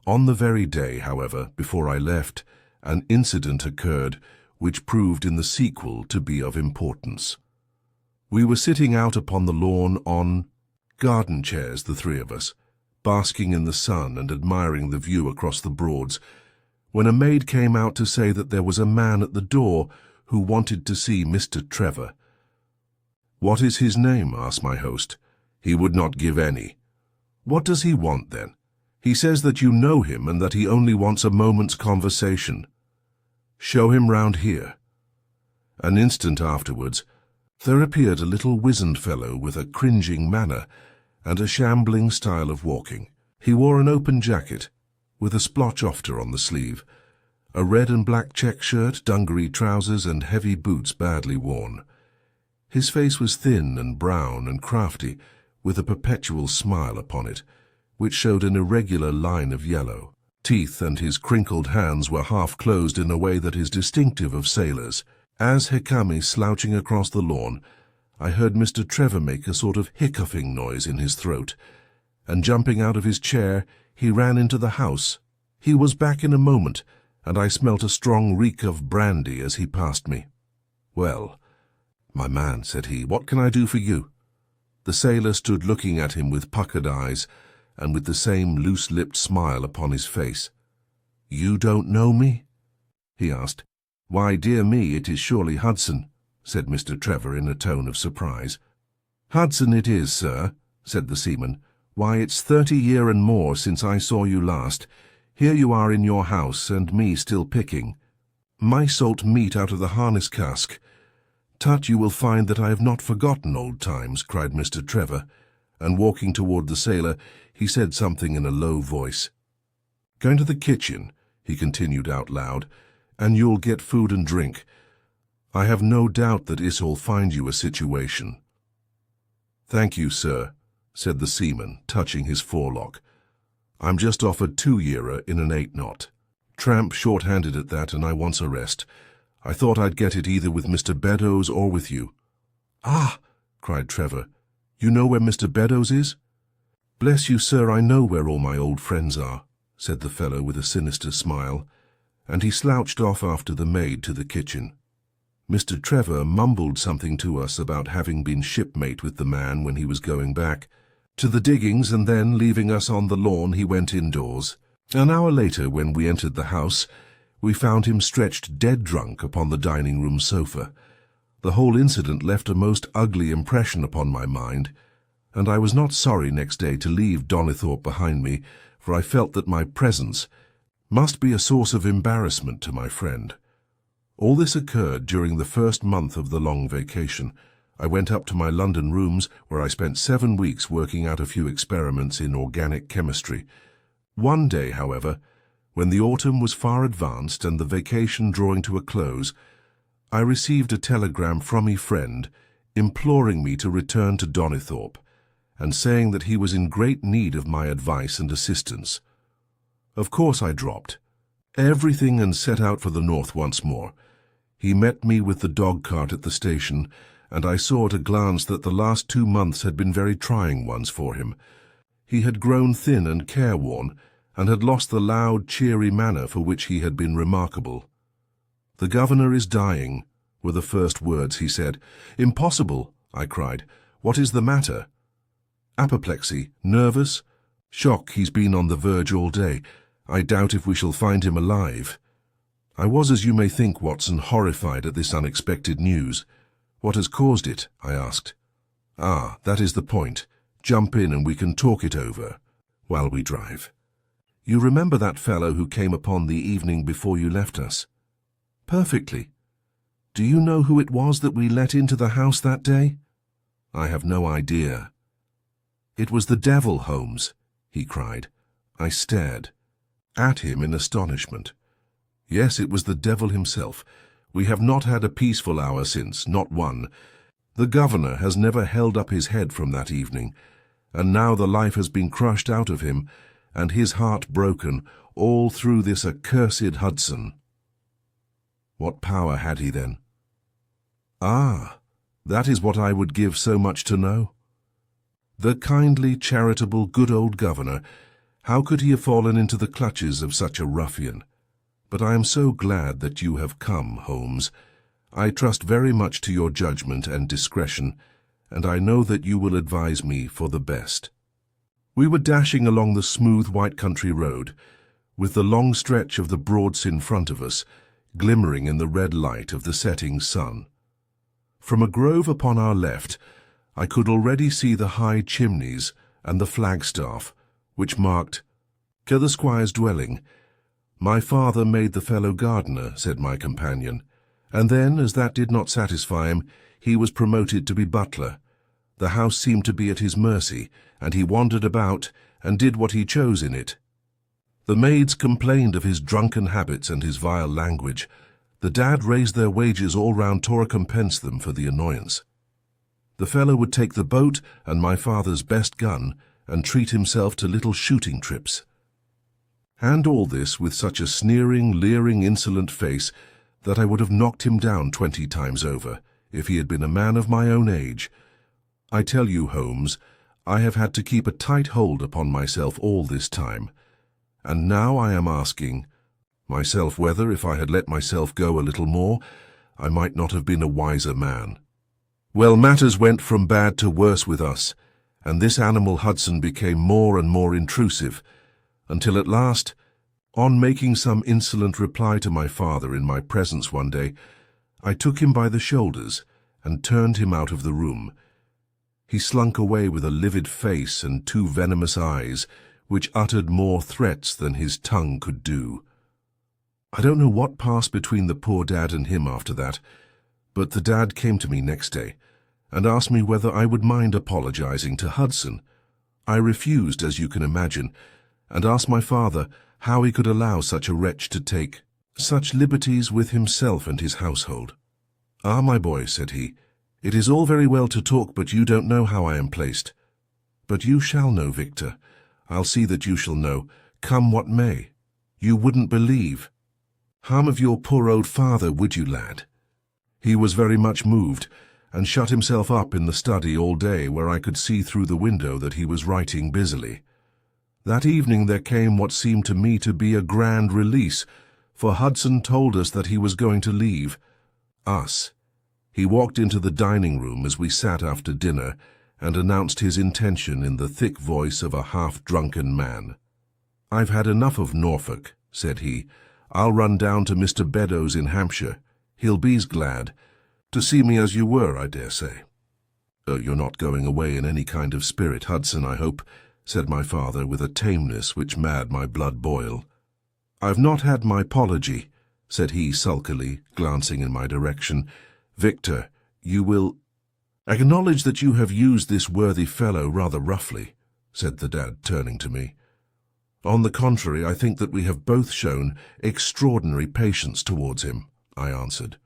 On the very day, however, before I left, an incident occurred which proved in the sequel to be of importance. We were sitting out upon the lawn on garden chairs, the three of us, basking in the sun and admiring the view across the Broads, when a maid came out to say that there was a man at the door who wanted to see Mr. Trevor. "What is his name?" asked my host. "He would not give any." "What does he want, then?" "He says that you know him and that he only wants a moment's conversation." "Show him round here." An instant afterwards, there appeared a little wizened fellow with a cringing manner and a shambling style of walking. He wore an open jacket, with a splotch ofter on the sleeve, a red and black check shirt, dungaree trousers, and heavy boots badly worn. His face was thin and brown and crafty, with a perpetual smile upon it, which showed an irregular line of yellow teeth, and his crinkled hands were half closed in a way that is distinctive of sailors. As he came slouching across the lawn, I heard Mr. Trevor make a sort of hiccoughing noise in his throat, and jumping out of his chair, he ran into the house. He was back in a moment, and I smelt a strong reek of brandy as he passed me. "Well, my man," said he, "what can I do for you?" The sailor stood looking at him with puckered eyes, and with the same loose-lipped smile upon his face. "You don't know me?" he asked. "Why, dear me, it is surely Hudson," said Mr. Trevor in a tone of surprise. "Hudson it is, sir," said the seaman. "Why, it's 30 year and more since I saw you last. Here you are in your house, and me still picking my salt meat out of the harness cask. Tut, you will find that I have not forgotten old times," cried Mr. Trevor, and walking toward the sailor, he said something in a low voice. "Go into the kitchen," he continued out loud, "and you'll get food and drink. I have no doubt that it'll find you a situation." "Thank you, sir," said the seaman, touching his forelock. "I'm just offered 2 year in an 8 knot. Tramp short-handed at that, and I wants a rest. I thought I'd get it either with Mr. Beddoes or with you." "Ah!" cried Trevor. "You know where Mr. Beddoes is?" "Bless you, sir, I know where all my old friends are," said the fellow with a sinister smile, and he slouched off after the maid to the kitchen. Mr. Trevor mumbled something to us about having been shipmate with the man when he was going back to the diggings, and then, leaving us on the lawn, he went indoors. An hour later, when we entered the house, we found him stretched dead drunk upon the dining-room sofa. The whole incident left a most ugly impression upon my mind, and I was not sorry next day to leave Donnithorpe behind me, for I felt that my presence must be a source of embarrassment to my friend. All this occurred during the first month of the long vacation. I went up to my London rooms, where I spent 7 weeks working out a few experiments in organic chemistry. One day, however, when the autumn was far advanced and the vacation drawing to a close, I received a telegram from a friend imploring me to return to Donnithorpe, and saying that he was in great need of my advice and assistance. Of course I dropped everything and set out for the north once more. He met me with the dog-cart at the station, and I saw at a glance that the last 2 months had been very trying ones for him. He had grown thin and careworn, and had lost the loud, cheery manner for which he had been remarkable. "The governor is dying," were the first words he said. "Impossible," I cried. "What is the matter?" "Apoplexy, nervous. Shock, he's been on the verge all day. I doubt if we shall find him alive." I was, as you may think, Watson, horrified at this unexpected news. "What has caused it?" I asked. "Ah, that is the point. Jump in and we can talk it over while we drive. You remember that fellow who came upon the evening before you left us?" "Perfectly." "Do you know who it was that we let into the house that day?" "I have no idea." "It was the devil, Holmes," he cried. I stared at him in astonishment. Yes, it was the devil himself. We have not had a peaceful hour since, not one. The governor has never held up his head from that evening, and now the life has been crushed out of him, and his heart broken, all through this accursed Hudson. What power had he then? Ah, that is what I would give so much to know. The kindly, charitable, good old governor, how could he have fallen into the clutches of such a ruffian? But I am so glad that you have come, Holmes. I trust very much to your judgment and discretion, and I know that you will advise me for the best. We were dashing along the smooth white country road, with the long stretch of the Broads in front of us, glimmering in the red light of the setting sun. From a grove upon our left, I could already see the high chimneys and the flagstaff, which marked the squire's dwelling. "My father made the fellow gardener," said my companion, "and then, as that did not satisfy him, he was promoted to be butler. The house seemed to be at his mercy, and he wandered about and did what he chose in it. The maids complained of his drunken habits and his vile language. The dad raised their wages all round to recompense them for the annoyance. The fellow would take the boat and my father's best gun and treat himself to little shooting trips. And all this with such a sneering, leering, insolent face that I would have knocked him down 20 times over if he had been a man of my own age. I tell you, Holmes, I have had to keep a tight hold upon myself all this time, and now I am asking myself whether, if I had let myself go a little more, I might not have been a wiser man. Well, matters went from bad to worse with us, and this animal Hudson became more and more intrusive, until at last, on making some insolent reply to my father in my presence one day, I took him by the shoulders and turned him out of the room. He slunk away with a livid face and 2 venomous eyes, which uttered more threats than his tongue could do. I don't know what passed between the poor dad and him after that, but the dad came to me next day and asked me whether I would mind apologizing to Hudson. I refused, as you can imagine, and asked my father how he could allow such a wretch to take such liberties with himself and his household. "Ah, my boy," said he, "it is all very well to talk, but you don't know how I am placed. But you shall know, Victor. I'll see that you shall know, come what may. You wouldn't believe. Harm of your poor old father, would you, lad?" He was very much moved, and shut himself up in the study all day, where I could see through the window that he was writing busily. That evening there came what seemed to me to be a grand release, for Hudson told us that he was going to leave us. He walked into the dining room as we sat after dinner and announced his intention in the thick voice of a half-drunken man. "I've had enough of Norfolk," said he. "I'll run down to Mr. Beddoes in Hampshire. He'll be's glad to see me as you were, I dare say." "You're not going away in any kind of spirit, Hudson, I hope," said my father with a tameness which made my blood boil. "I've not had my apology," said he sulkily, glancing in my direction. "Victor, you will acknowledge that you have used this worthy fellow rather roughly," said the dad, turning to me. "On the contrary, I think that we have both shown extraordinary patience towards him," I answered.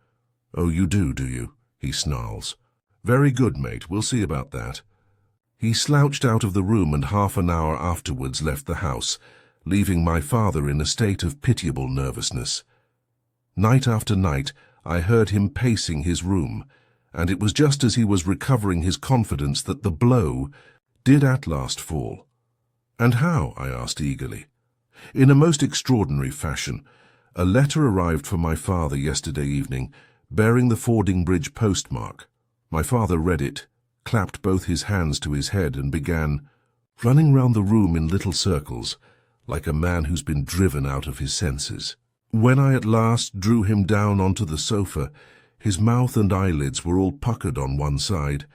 "Oh, you do you?" he snarls. "Very good, mate, we'll see about that." He slouched out of the room and half an hour afterwards left the house, leaving my father in a state of pitiable nervousness. Night after night I heard him pacing his room, and it was just as he was recovering his confidence that the blow did at last fall. "And how?" I asked eagerly. In a most extraordinary fashion, a letter arrived for my father yesterday evening, bearing the Fordingbridge postmark. My father read it, clapped both his hands to his head, and began running round the room in little circles, like a man who's been driven out of his senses. When I at last drew him down onto the sofa, his mouth and eyelids were all puckered on one side,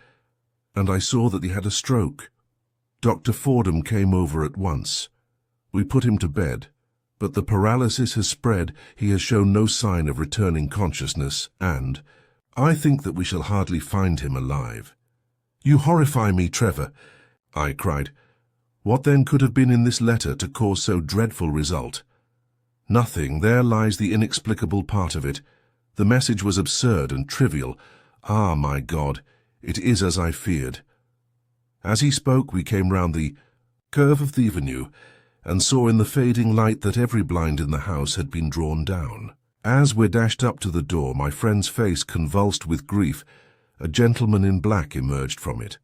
and I saw that he had a stroke. Dr. Fordham came over at once. We put him to bed, but the paralysis has spread. He has shown no sign of returning consciousness, and I think that we shall hardly find him alive. "You horrify me, Trevor," I cried. "What then could have been in this letter to cause so dreadful result?" "Nothing. There lies the inexplicable part of it. The message was absurd and trivial. Ah, my God, it is as I feared." As he spoke, we came round the curve of the avenue, and saw in the fading light that every blind in the house had been drawn down. As we dashed up to the door, my friend's face convulsed with grief, a gentleman in black emerged from it.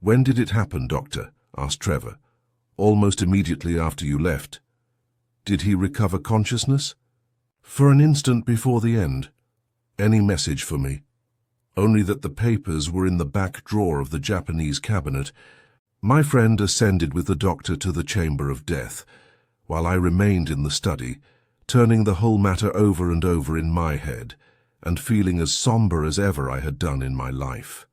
"When did it happen, Doctor?" asked Trevor. "Almost immediately after you left." "Did he recover consciousness?" "For an instant before the end." "Any message for me?" "Only that the papers were in the back drawer of the Japanese cabinet." My friend ascended with the doctor to the chamber of death, while I remained in the study, turning the whole matter over and over in my head, and feeling as sombre as ever I had done in my life.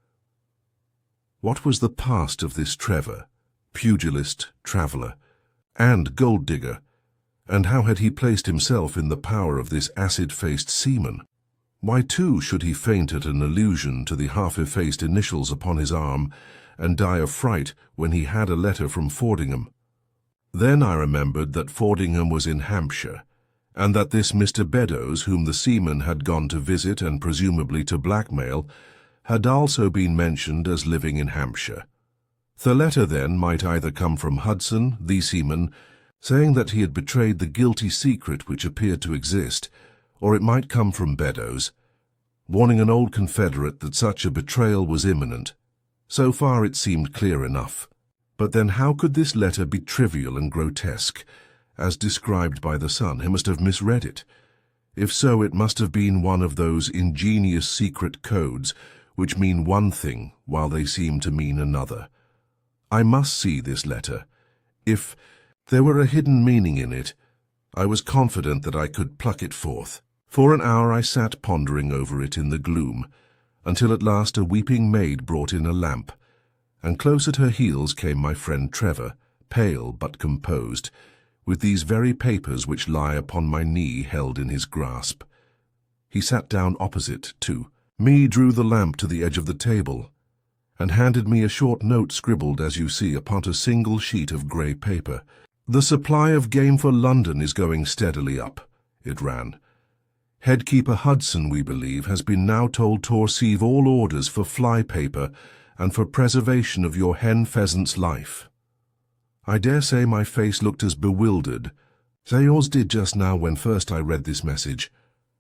What was the past of this Trevor, pugilist, traveller, and gold-digger, and how had he placed himself in the power of this acid-faced seaman? Why, too, should he faint at an allusion to the half-effaced initials upon his arm, and die of fright when he had a letter from Fordingham? Then I remembered that Fordingham was in Hampshire, and that this Mr. Beddoes, whom the seaman had gone to visit and presumably to blackmail, had also been mentioned as living in Hampshire. The letter, then, might either come from Hudson, the seaman, saying that he had betrayed the guilty secret which appeared to exist, or it might come from Beddoes, warning an old confederate that such a betrayal was imminent. So far it seemed clear enough. But then how could this letter be trivial and grotesque, as described by the son? He must have misread it. If so, it must have been one of those ingenious secret codes which mean one thing while they seem to mean another. I must see this letter. If there were a hidden meaning in it, I was confident that I could pluck it forth. For an hour I sat pondering over it in the gloom, until at last a weeping maid brought in a lamp, and close at her heels came my friend Trevor, pale but composed, with these very papers which lie upon my knee held in his grasp. He sat down opposite to me, drew the lamp to the edge of the table, and handed me a short note scribbled, as you see, upon a single sheet of grey paper. "The supply of game for London is going steadily up," it ran. "Headkeeper Hudson, we believe, has been now told to receive all orders for fly paper and for preservation of your hen pheasant's life." I dare say my face looked as bewildered as yours did just now when first I read this message.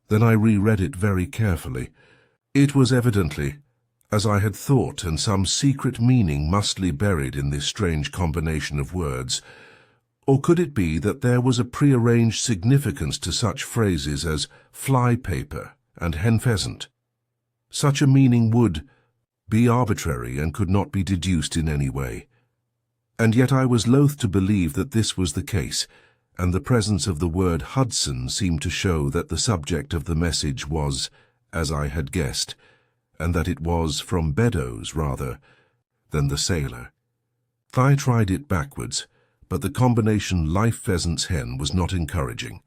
Then I reread it very carefully. It was evidently as I had thought, and some secret meaning mustly buried in this strange combination of words. Or could it be that there was a prearranged significance to such phrases as fly paper and hen pheasant? Such a meaning would be arbitrary and could not be deduced in any way. And yet I was loath to believe that this was the case, and the presence of the word Hudson seemed to show that the subject of the message was, as I had guessed, and that it was from Beddoes rather than the sailor. I tried it backwards, but the combination life pheasant's hen was not encouraging.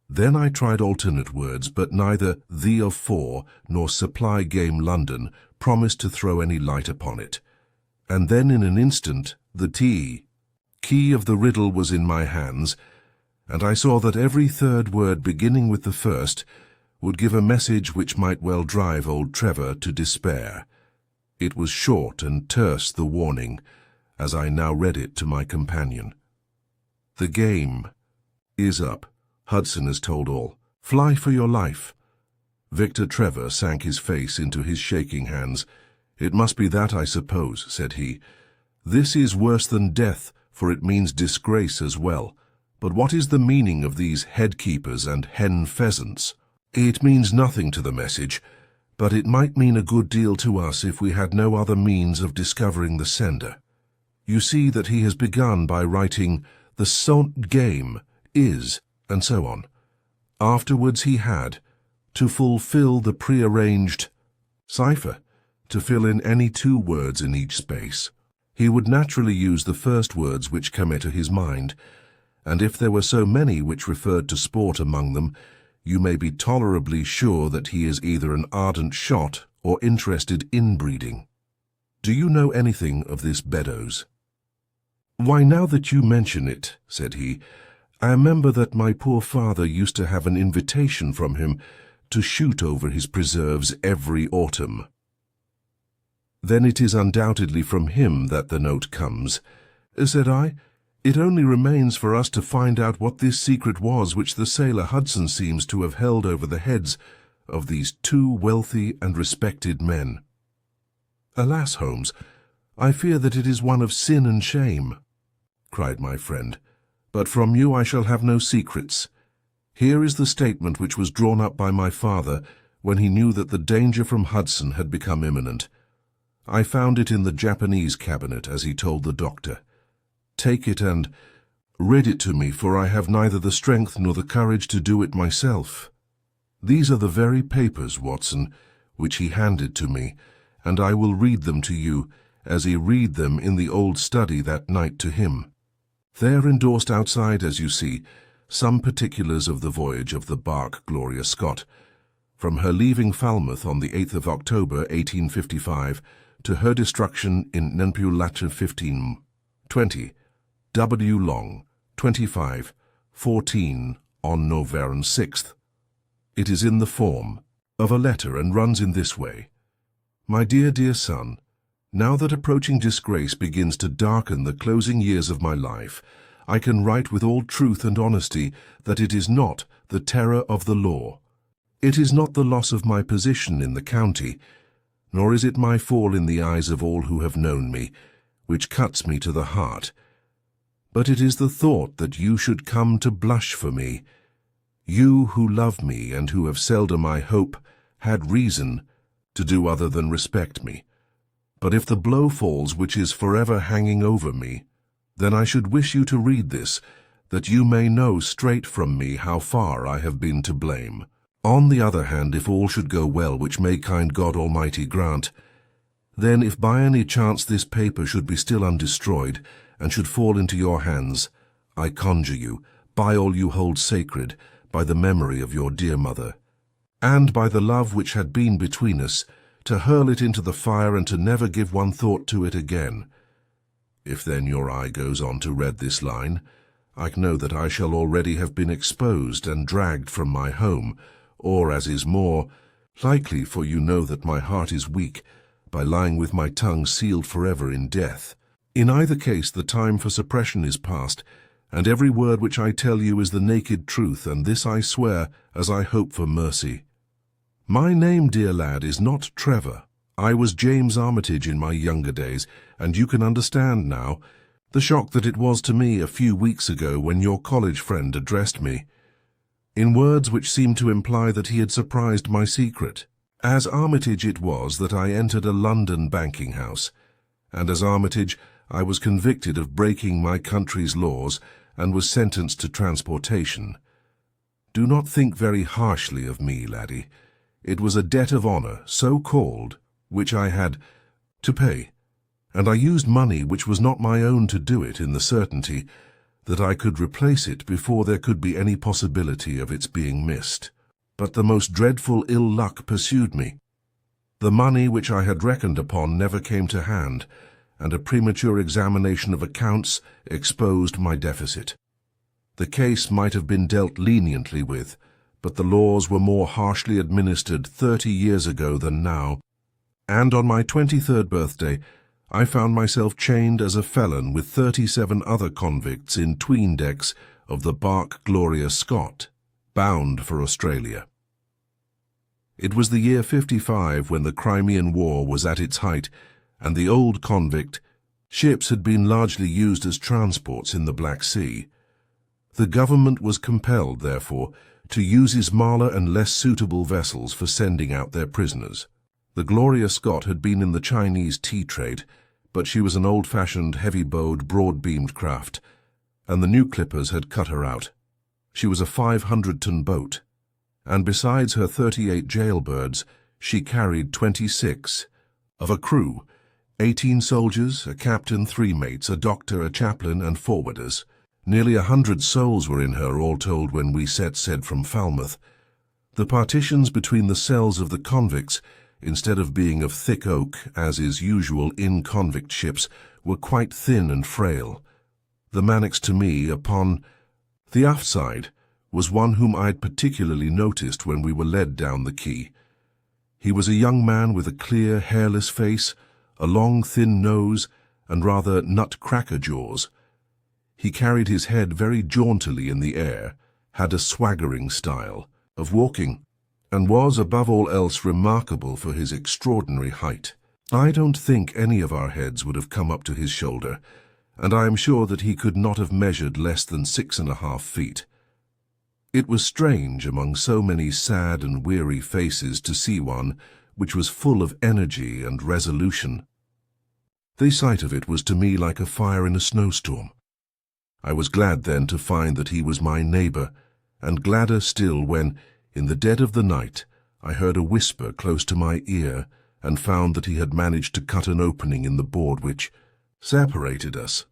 Then I tried alternate words, but neither the of for nor supply game London promised to throw any light upon it. And then in an instant the key of the riddle was in my hands, and I saw that every third word beginning with the first would give a message which might well drive old Trevor to despair. It was short and terse, the warning, as I now read it to my companion. "The game is up. Hudson has told all. Fly for your life." Victor Trevor sank his face into his shaking hands. "It must be that, I suppose," said he. "This is worse than death, for it means disgrace as well. But what is the meaning of these headkeepers and hen pheasants? It means nothing to the message, but it might mean a good deal to us if we had no other means of discovering the sender. You see that he has begun by writing, "The sont game is," and so on. Afterwards he had, to fulfill the prearranged cipher, to fill in any 2 words in each space. He would naturally use the first words which come into his mind, and if there were so many which referred to sport among them, you may be tolerably sure that he is either an ardent shot or interested in breeding. Do you know anything of this Beddoes? "Why, now that you mention it," said he, "I remember that my poor father used to have an invitation from him to shoot over his preserves every autumn." "Then it is undoubtedly from him that the note comes," said I. "It only remains for us to find out what this secret was which the sailor Hudson seems to have held over the heads of these 2 wealthy and respected men." "Alas, Holmes, I fear that it is one of sin and shame," cried my friend. "But from you I shall have no secrets. Here is the statement which was drawn up by my father when he knew that the danger from Hudson had become imminent. I found it in the Japanese cabinet, as he told the doctor. Take it and read it to me, for I have neither the strength nor the courage to do it myself. These are the very papers, Watson, which he handed to me, and I will read them to you, as he read them in the old study that night to him. They are endorsed outside, as you see, some particulars of the voyage of the bark Gloria Scott, from her leaving Falmouth on the 8th of October, 1855, to her destruction in Nenpulatra 1520, W. Long, 25, 14, on November 6th. It is in the form of a letter and runs in this way. My dear, dear son, now that approaching disgrace begins to darken the closing years of my life, I can write with all truth and honesty that it is not the terror of the law. It is not the loss of my position in the county, nor is it my fall in the eyes of all who have known me, which cuts me to the heart. But it is the thought that you should come to blush for me, you who love me and who have seldom, I hope, had reason to do other than respect me. But if the blow falls which is forever hanging over me, then I should wish you to read this, that you may know straight from me how far I have been to blame. On the other hand, if all should go well, which may kind God Almighty grant, then if by any chance this paper should be still undestroyed, and should fall into your hands, I conjure you, by all you hold sacred, by the memory of your dear mother, and by the love which had been between us, to hurl it into the fire and to never give one thought to it again. If then your eye goes on to read this line, I know that I shall already have been exposed and dragged from my home, or, as is more likely, for you know that my heart is weak, by lying with my tongue sealed forever in death. In either case the time for suppression is past, and every word which I tell you is the naked truth, and this I swear as I hope for mercy. My name, dear lad, is not Trevor. I was James Armitage in my younger days, and you can understand now the shock that it was to me a few weeks ago when your college friend addressed me, in words which seemed to imply that he had surprised my secret. As Armitage it was that I entered a London banking house, and as Armitage I was convicted of breaking my country's laws and was sentenced to transportation. Do not think very harshly of me, laddie. It was a debt of honour, so called, which I had to pay, and I used money which was not my own to do it, in the certainty that I could replace it before there could be any possibility of its being missed. But the most dreadful ill luck pursued me. The money which I had reckoned upon never came to hand, and a premature examination of accounts exposed my deficit. The case might have been dealt leniently with, but the laws were more harshly administered 30 years ago than now, and on my 23rd birthday I found myself chained as a felon with 37 other convicts in 'tween decks of the bark Gloria Scott, bound for Australia. It was the year 55 when the Crimean War was at its height, and the old convict ships had been largely used as transports in the Black Sea. The government was compelled, therefore, to use smaller and less suitable vessels for sending out their prisoners. The Gloria Scott had been in the Chinese tea trade, but she was an old-fashioned, heavy-bowed, broad-beamed craft, and the new clippers had cut her out. She was a 500-ton boat, and besides her 38 jailbirds, she carried 26. Of a crew, 18 soldiers, a captain, 3 mates, a doctor, a chaplain, and forwarders. Nearly 100 souls were in her, all told, when we set sail from Falmouth. The partitions between the cells of the convicts, instead of being of thick oak, as is usual in convict ships, were quite thin and frail. The man next to me, upon the aft side, was one whom I'd particularly noticed when we were led down the quay. He was a young man with a clear, hairless face, a long, thin nose, and rather nutcracker jaws. He carried his head very jauntily in the air, had a swaggering style of walking, and was, above all else, remarkable for his extraordinary height. I don't think any of our heads would have come up to his shoulder, and I am sure that he could not have measured less than 6½ feet. It was strange, among so many sad and weary faces, to see one which was full of energy and resolution. The sight of it was to me like a fire in a snowstorm. I was glad then to find that he was my neighbour, and gladder still when, in the dead of the night, I heard a whisper close to my ear and found that he had managed to cut an opening in the board which separated us.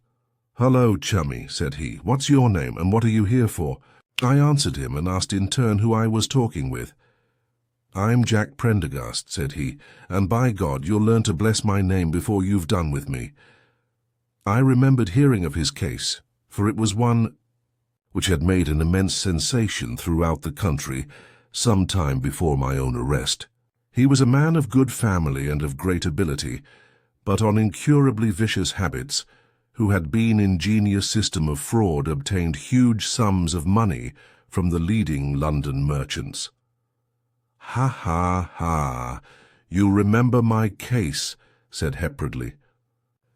"Hello, chummy," said he. "What's your name, and what are you here for?" I answered him and asked in turn who I was talking with. "I'm Jack Prendergast," said he, "and by God, you'll learn to bless my name before you've done with me." I remembered hearing of his case, for it was one which had made an immense sensation throughout the country some time before my own arrest. He was a man of good family and of great ability, but on incurably vicious habits, who had been ingenious system of fraud obtained huge sums of money from the leading London merchants. "Ha, ha, ha! You remember my case," said Hepridley.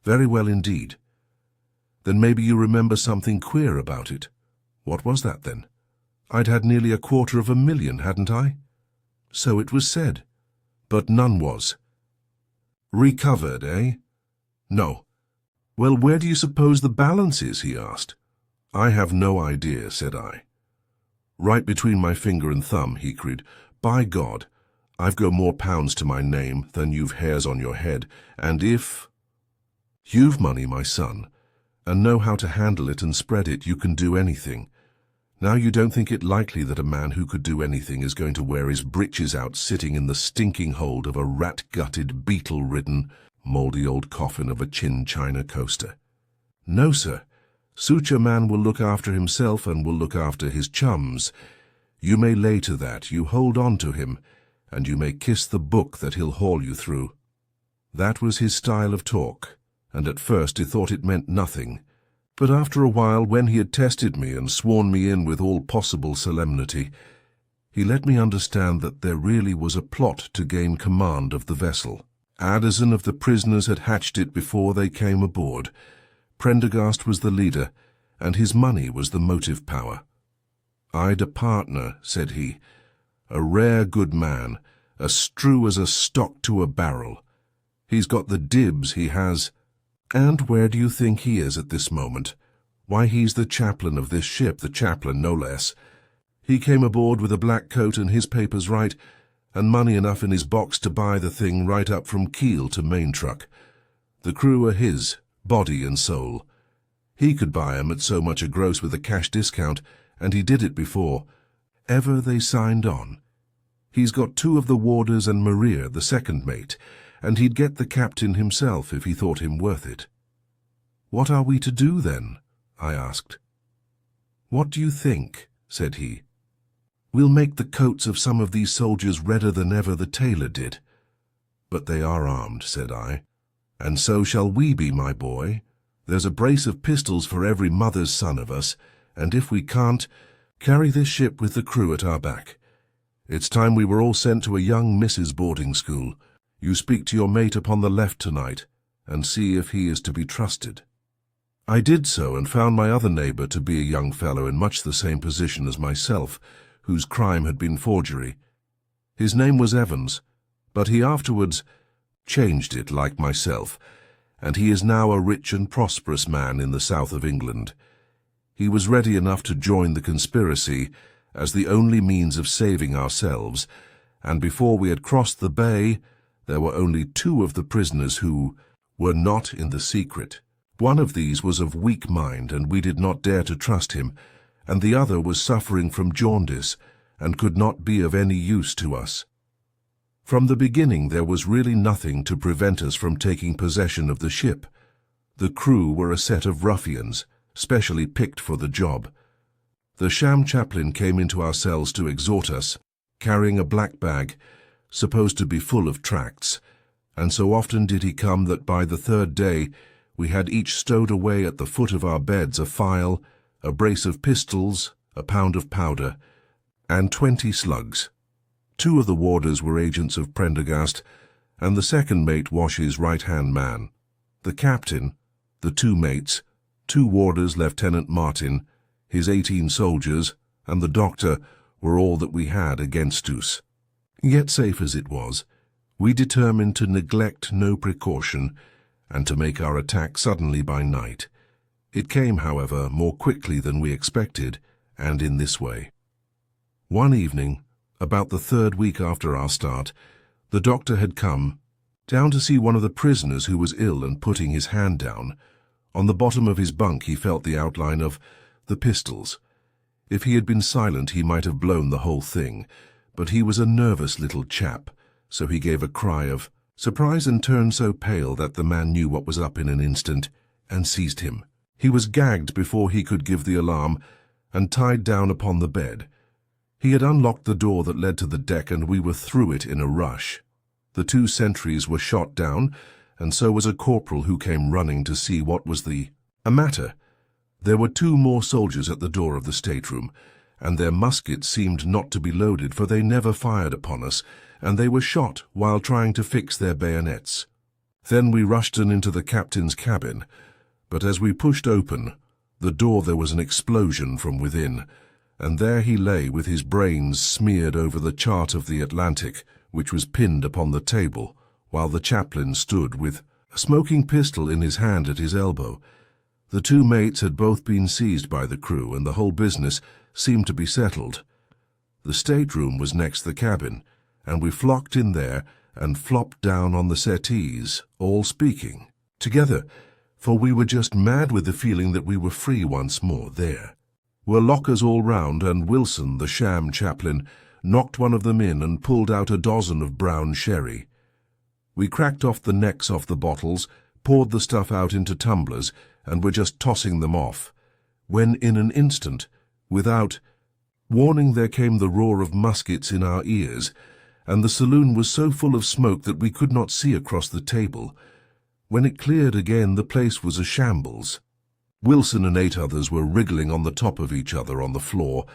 "Very well indeed. Then maybe you remember something queer about it." "What was that, then?" "I'd had nearly $250,000, hadn't I?" "So it was said, but none was." "Recovered, eh?" "No." "Well, where do you suppose the balance is?" he asked. "I have no idea," said I. "Right between my finger and thumb," he cried. "By God, I've got more pounds to my name than you've hairs on your head, and if you've money, my son, and know how to handle it and spread it, you can do anything. Now you don't think it likely that a man who could do anything is going to wear his breeches out sitting in the stinking hold of a rat-gutted, beetle-ridden, mouldy old coffin of a China coaster. No, sir. Such a man will look after himself and will look after his chums. You may lay to that, you hold on to him, and you may kiss the book that he'll haul you through." That was his style of talk, and at first he thought it meant nothing. But after a while, when he had tested me and sworn me in with all possible solemnity, he let me understand that there really was a plot to gain command of the vessel. Addison of the prisoners had hatched it before they came aboard. Prendergast was the leader, and his money was the motive power. "I'd a partner," said he, "a rare good man, as true as a stock to a barrel. He's got the dibs, he has." "And where do you think he is at this moment?" "Why, he's the chaplain of this ship, the chaplain, no less. He came aboard with a black coat and his papers right, and money enough in his box to buy the thing right up from keel to main truck. The crew are his, body and soul. He could buy 'em at so much a gross with a cash discount, and he did it before. Ever they signed on. He's got 2 of the warders and Maria, the second mate, and he'd get the captain himself if he thought him worth it." "What are we to do, then?" I asked. "What do you think?" said he. "We'll make the coats of some of these soldiers redder than ever the tailor did." "But they are armed," said I. "And so shall we be, my boy. There's a brace of pistols for every mother's son of us, and if we can't, carry this ship with the crew at our back. It's time we were all sent to a young Mrs. boarding school. You speak to your mate upon the left tonight, and see if he is to be trusted." I did so and found my other neighbour to be a young fellow in much the same position as myself, whose crime had been forgery. His name was Evans, but he afterwards changed it like myself, and he is now a rich and prosperous man in the south of England. He was ready enough to join the conspiracy as the only means of saving ourselves, and before we had crossed the bay, there were only 2 of the prisoners who were not in the secret. One of these was of weak mind, and we did not dare to trust him, and the other was suffering from jaundice, and could not be of any use to us. From the beginning there was really nothing to prevent us from taking possession of the ship. The crew were a set of ruffians, specially picked for the job. The sham chaplain came into our cells to exhort us, carrying a black bag, supposed to be full of tracts, and so often did he come that by the 3rd day we had each stowed away at the foot of our beds a file, a brace of pistols, a pound of powder, and 20 slugs. 2 of the warders were agents of Prendergast, and the second mate Wash's right-hand man. The captain, the 2 mates, 2 warders, Lieutenant Martin, his 18 soldiers, and the doctor were all that we had against us. Yet safe as it was, we determined to neglect no precaution, and to make our attack suddenly by night. It came, however, more quickly than we expected, and in this way. One evening, about the 3rd week after our start, the doctor had come down to see one of the prisoners who was ill, and putting his hand down, on the bottom of his bunk he felt the outline of the pistols. If he had been silent he might have blown the whole thing, but he was a nervous little chap, so he gave a cry of surprise and turned so pale that the man knew what was up in an instant, and seized him. He was gagged before he could give the alarm, and tied down upon the bed. He had unlocked the door that led to the deck, and we were through it in a rush. The 2 sentries were shot down, and so was a corporal who came running to see what was the matter. There were 2 more soldiers at the door of the stateroom, and their muskets seemed not to be loaded, for they never fired upon us, and they were shot while trying to fix their bayonets. Then we rushed into the captain's cabin, but as we pushed open the door there was an explosion from within, and there he lay with his brains smeared over the chart of the Atlantic, which was pinned upon the table, while the chaplain stood with a smoking pistol in his hand at his elbow. The 2 mates had both been seized by the crew, and the whole business seemed to be settled. The stateroom was next the cabin, and we flocked in there and flopped down on the settees, all speaking together, for we were just mad with the feeling that we were free once more. There were lockers all round, and Wilson, the sham chaplain, knocked one of them in and pulled out a dozen of brown sherry. We cracked off the necks off the bottles, poured the stuff out into tumblers, and were just tossing them off, when in an instant, without warning, there came the roar of muskets in our ears, and the saloon was so full of smoke that we could not see across the table. When it cleared again, the place was a shambles. Wilson and 8 others were wriggling on the top of each other on the floor,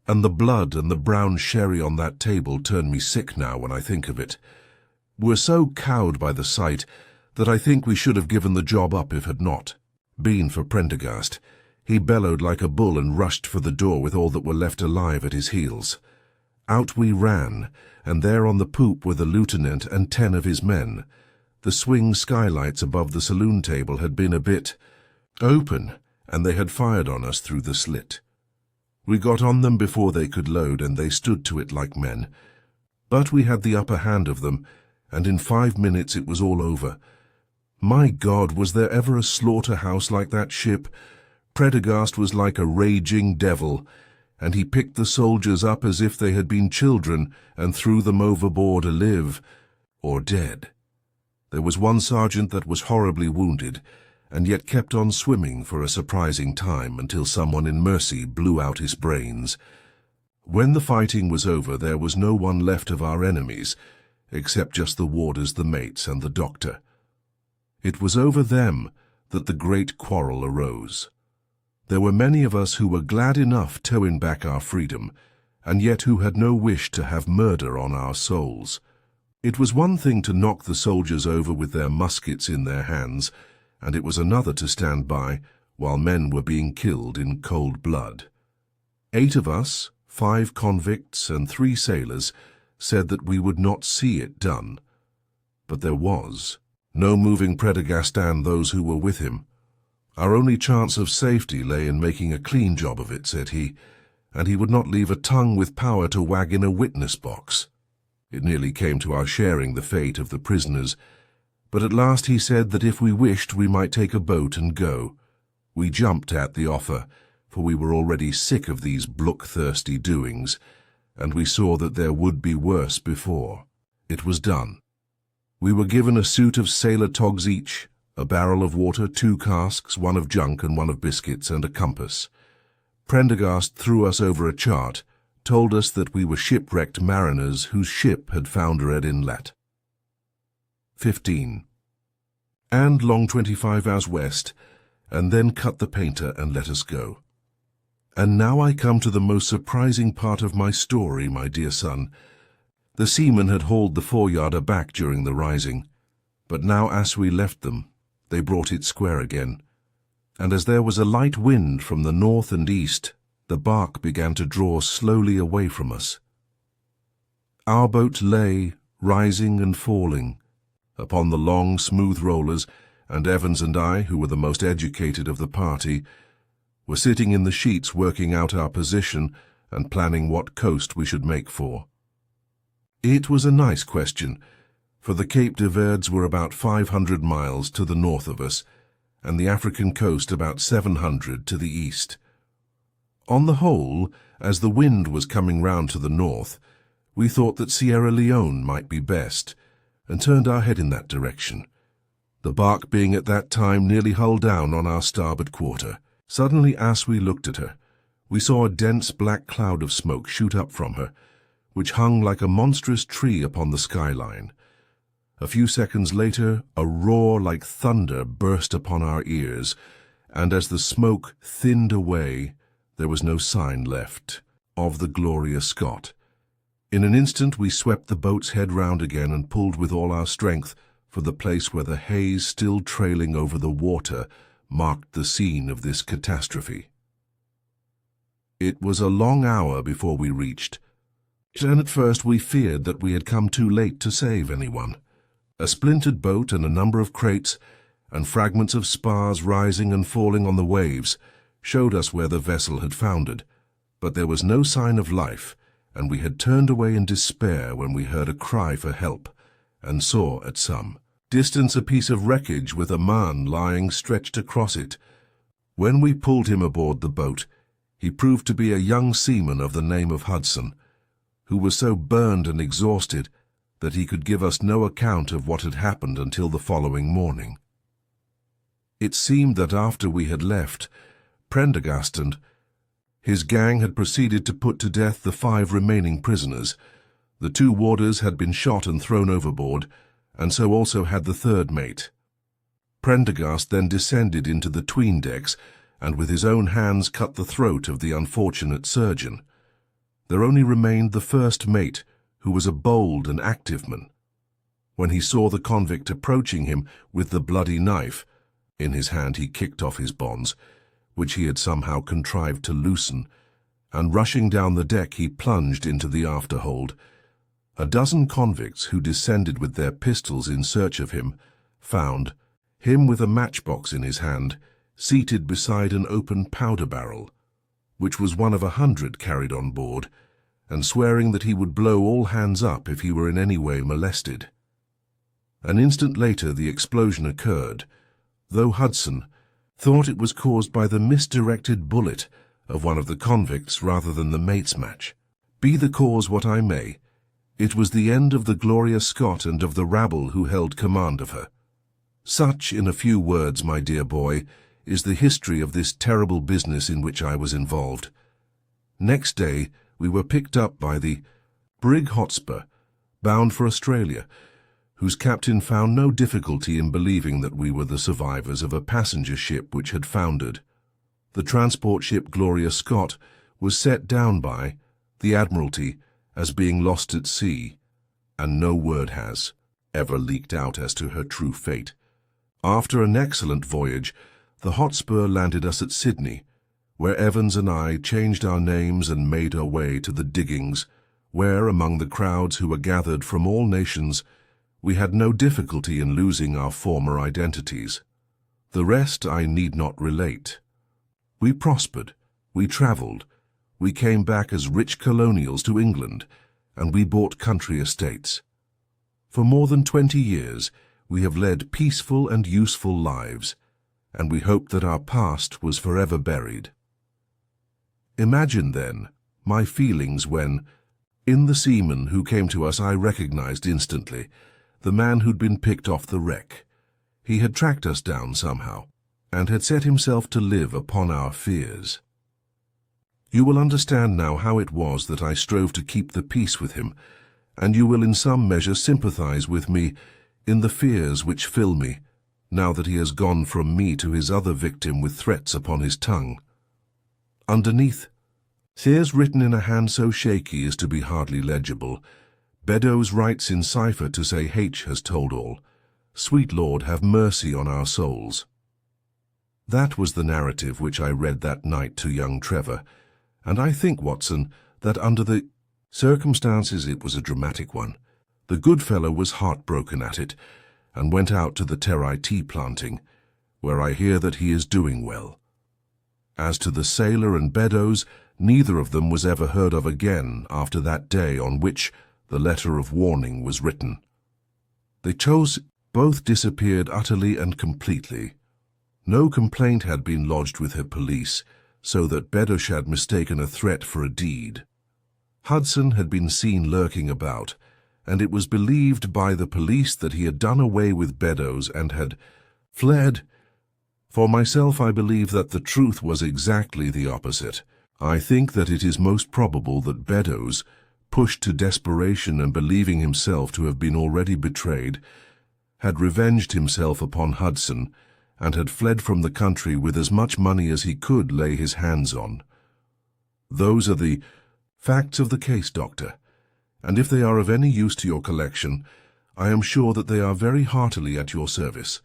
and the blood and the brown sherry on that table turn me sick now when I think of it. We're so cowed by the sight that I think we should have given the job up if had not been for Prendergast. He bellowed like a bull and rushed for the door with all that were left alive at his heels. Out we ran, and there on the poop were the lieutenant and 10 of his men. The swing skylights above the saloon table had been a bit open, and they had fired on us through the slit. We got on them before they could load, and they stood to it like men. But we had the upper hand of them, and in 5 minutes it was all over. My God, was there ever a slaughterhouse like that ship? Prendergast was like a raging devil, and he picked the soldiers up as if they had been children and threw them overboard alive or dead. There was one sergeant that was horribly wounded, and yet kept on swimming for a surprising time until someone in mercy blew out his brains. When the fighting was over, there was no one left of our enemies, except just the warders, the mates, and the doctor. It was over them that the great quarrel arose. There were many of us who were glad enough to win back our freedom, and yet who had no wish to have murder on our souls. It was one thing to knock the soldiers over with their muskets in their hands, and it was another to stand by while men were being killed in cold blood. 8 of us, 5 convicts and 3 sailors, said that we would not see it done. But there was no moving Prendergast and those who were with him. Our only chance of safety lay in making a clean job of it, said he, and he would not leave a tongue with power to wag in a witness box. It nearly came to our sharing the fate of the prisoners, but at last he said that if we wished we might take a boat and go. We jumped at the offer, for we were already sick of these bloodthirsty doings, and we saw that there would be worse before. It was done. We were given a suit of sailor togs each, a barrel of water, 2 casks, 1 of junk and 1 of biscuits, and a compass. Prendergast threw us over a chart, told us that we were shipwrecked mariners whose ship had foundered inlet. 15. And long 25 hours west, and then cut the painter and let us go. And now I come to the most surprising part of my story, my dear son. The seamen had hauled the foreyard aback during the rising, but now as we left them, they brought it square again, and as there was a light wind from the north and east, the bark began to draw slowly away from us. Our boat lay, rising and falling, upon the long, smooth rollers, and Evans and I, who were the most educated of the party, were sitting in the sheets working out our position and planning what coast we should make for. It was a nice question, for the Cape de Verdes were about 500 miles to the north of us, and the African coast about 700 to the east. On the whole, as the wind was coming round to the north, we thought that Sierra Leone might be best, and turned our head in that direction, the bark being at that time nearly hull down on our starboard quarter. Suddenly, as we looked at her, we saw a dense black cloud of smoke shoot up from her, which hung like a monstrous tree upon the skyline. A few seconds later, a roar like thunder burst upon our ears, and as the smoke thinned away, there was no sign left of the Gloria Scott. In an instant we swept the boat's head round again and pulled with all our strength for the place where the haze still trailing over the water marked the scene of this catastrophe. It was a long hour before we reached, and at first we feared that we had come too late to save anyone. A splintered boat and a number of crates, and fragments of spars rising and falling on the waves, showed us where the vessel had foundered, but there was no sign of life, and we had turned away in despair when we heard a cry for help, and saw at some distance a piece of wreckage with a man lying stretched across it. When we pulled him aboard the boat, he proved to be a young seaman of the name of Hudson, who was so burned and exhausted that he could give us no account of what had happened until the following morning. It seemed that after we had left, Prendergast and his gang had proceeded to put to death the 5 remaining prisoners. The 2 warders had been shot and thrown overboard, and so also had the 3rd mate. Prendergast then descended into the 'tween decks, and with his own hands cut the throat of the unfortunate surgeon. There only remained the 1st mate, who was a bold and active man. When he saw the convict approaching him with the bloody knife in his hand, he kicked off his bonds, which he had somehow contrived to loosen, and rushing down the deck he plunged into the afterhold. A dozen convicts who descended with their pistols in search of him found him with a matchbox in his hand, seated beside an open powder barrel, which was one of 100 carried on board, and swearing that he would blow all hands up if he were in any way molested. An instant later the explosion occurred, though Hudson thought it was caused by the misdirected bullet of one of the convicts rather than the mate's match. Be the cause what I may, it was the end of the Gloria Scott and of the rabble who held command of her. Such, in a few words, my dear boy, is the history of this terrible business in which I was involved. Next day we were picked up by the brig Hotspur, bound for Australia, whose captain found no difficulty in believing that we were the survivors of a passenger ship which had foundered. The transport ship Gloria Scott was set down by the Admiralty as being lost at sea, and no word has ever leaked out as to her true fate. After an excellent voyage, the Hotspur landed us at Sydney, where Evans and I changed our names and made our way to the diggings, where, among the crowds who were gathered from all nations, we had no difficulty in losing our former identities. The rest I need not relate. We prospered, we travelled, we came back as rich colonials to England, and we bought country estates. For more than 20 years, we have led peaceful and useful lives, and we hoped that our past was forever buried. Imagine, then, my feelings when, in the seaman who came to us, I recognized instantly the man who'd been picked off the wreck. He had tracked us down somehow, and had set himself to live upon our fears. You will understand now how it was that I strove to keep the peace with him, and you will in some measure sympathize with me in the fears which fill me, now that he has gone from me to his other victim with threats upon his tongue. Underneath, there's written in a hand so shaky as to be hardly legible, Beddoes writes in cipher to say H has told all. Sweet Lord, have mercy on our souls. That was the narrative which I read that night to young Trevor, and I think, Watson, that under the circumstances it was a dramatic one. The good fellow was heartbroken at it, and went out to the Terrai tea planting, where I hear that he is doing well. As to the sailor and Beddoes, neither of them was ever heard of again after that day on which the letter of warning was written. Both disappeared utterly and completely. No complaint had been lodged with her police, so that Beddoes had mistaken a threat for a deed. Hudson had been seen lurking about, and it was believed by the police that he had done away with Beddoes and had fled. For myself, I believe that the truth was exactly the opposite. I think that it is most probable that Beddoes, pushed to desperation and believing himself to have been already betrayed, had revenged himself upon Hudson and had fled from the country with as much money as he could lay his hands on. Those are the facts of the case, Doctor, and if they are of any use to your collection, I am sure that they are very heartily at your service.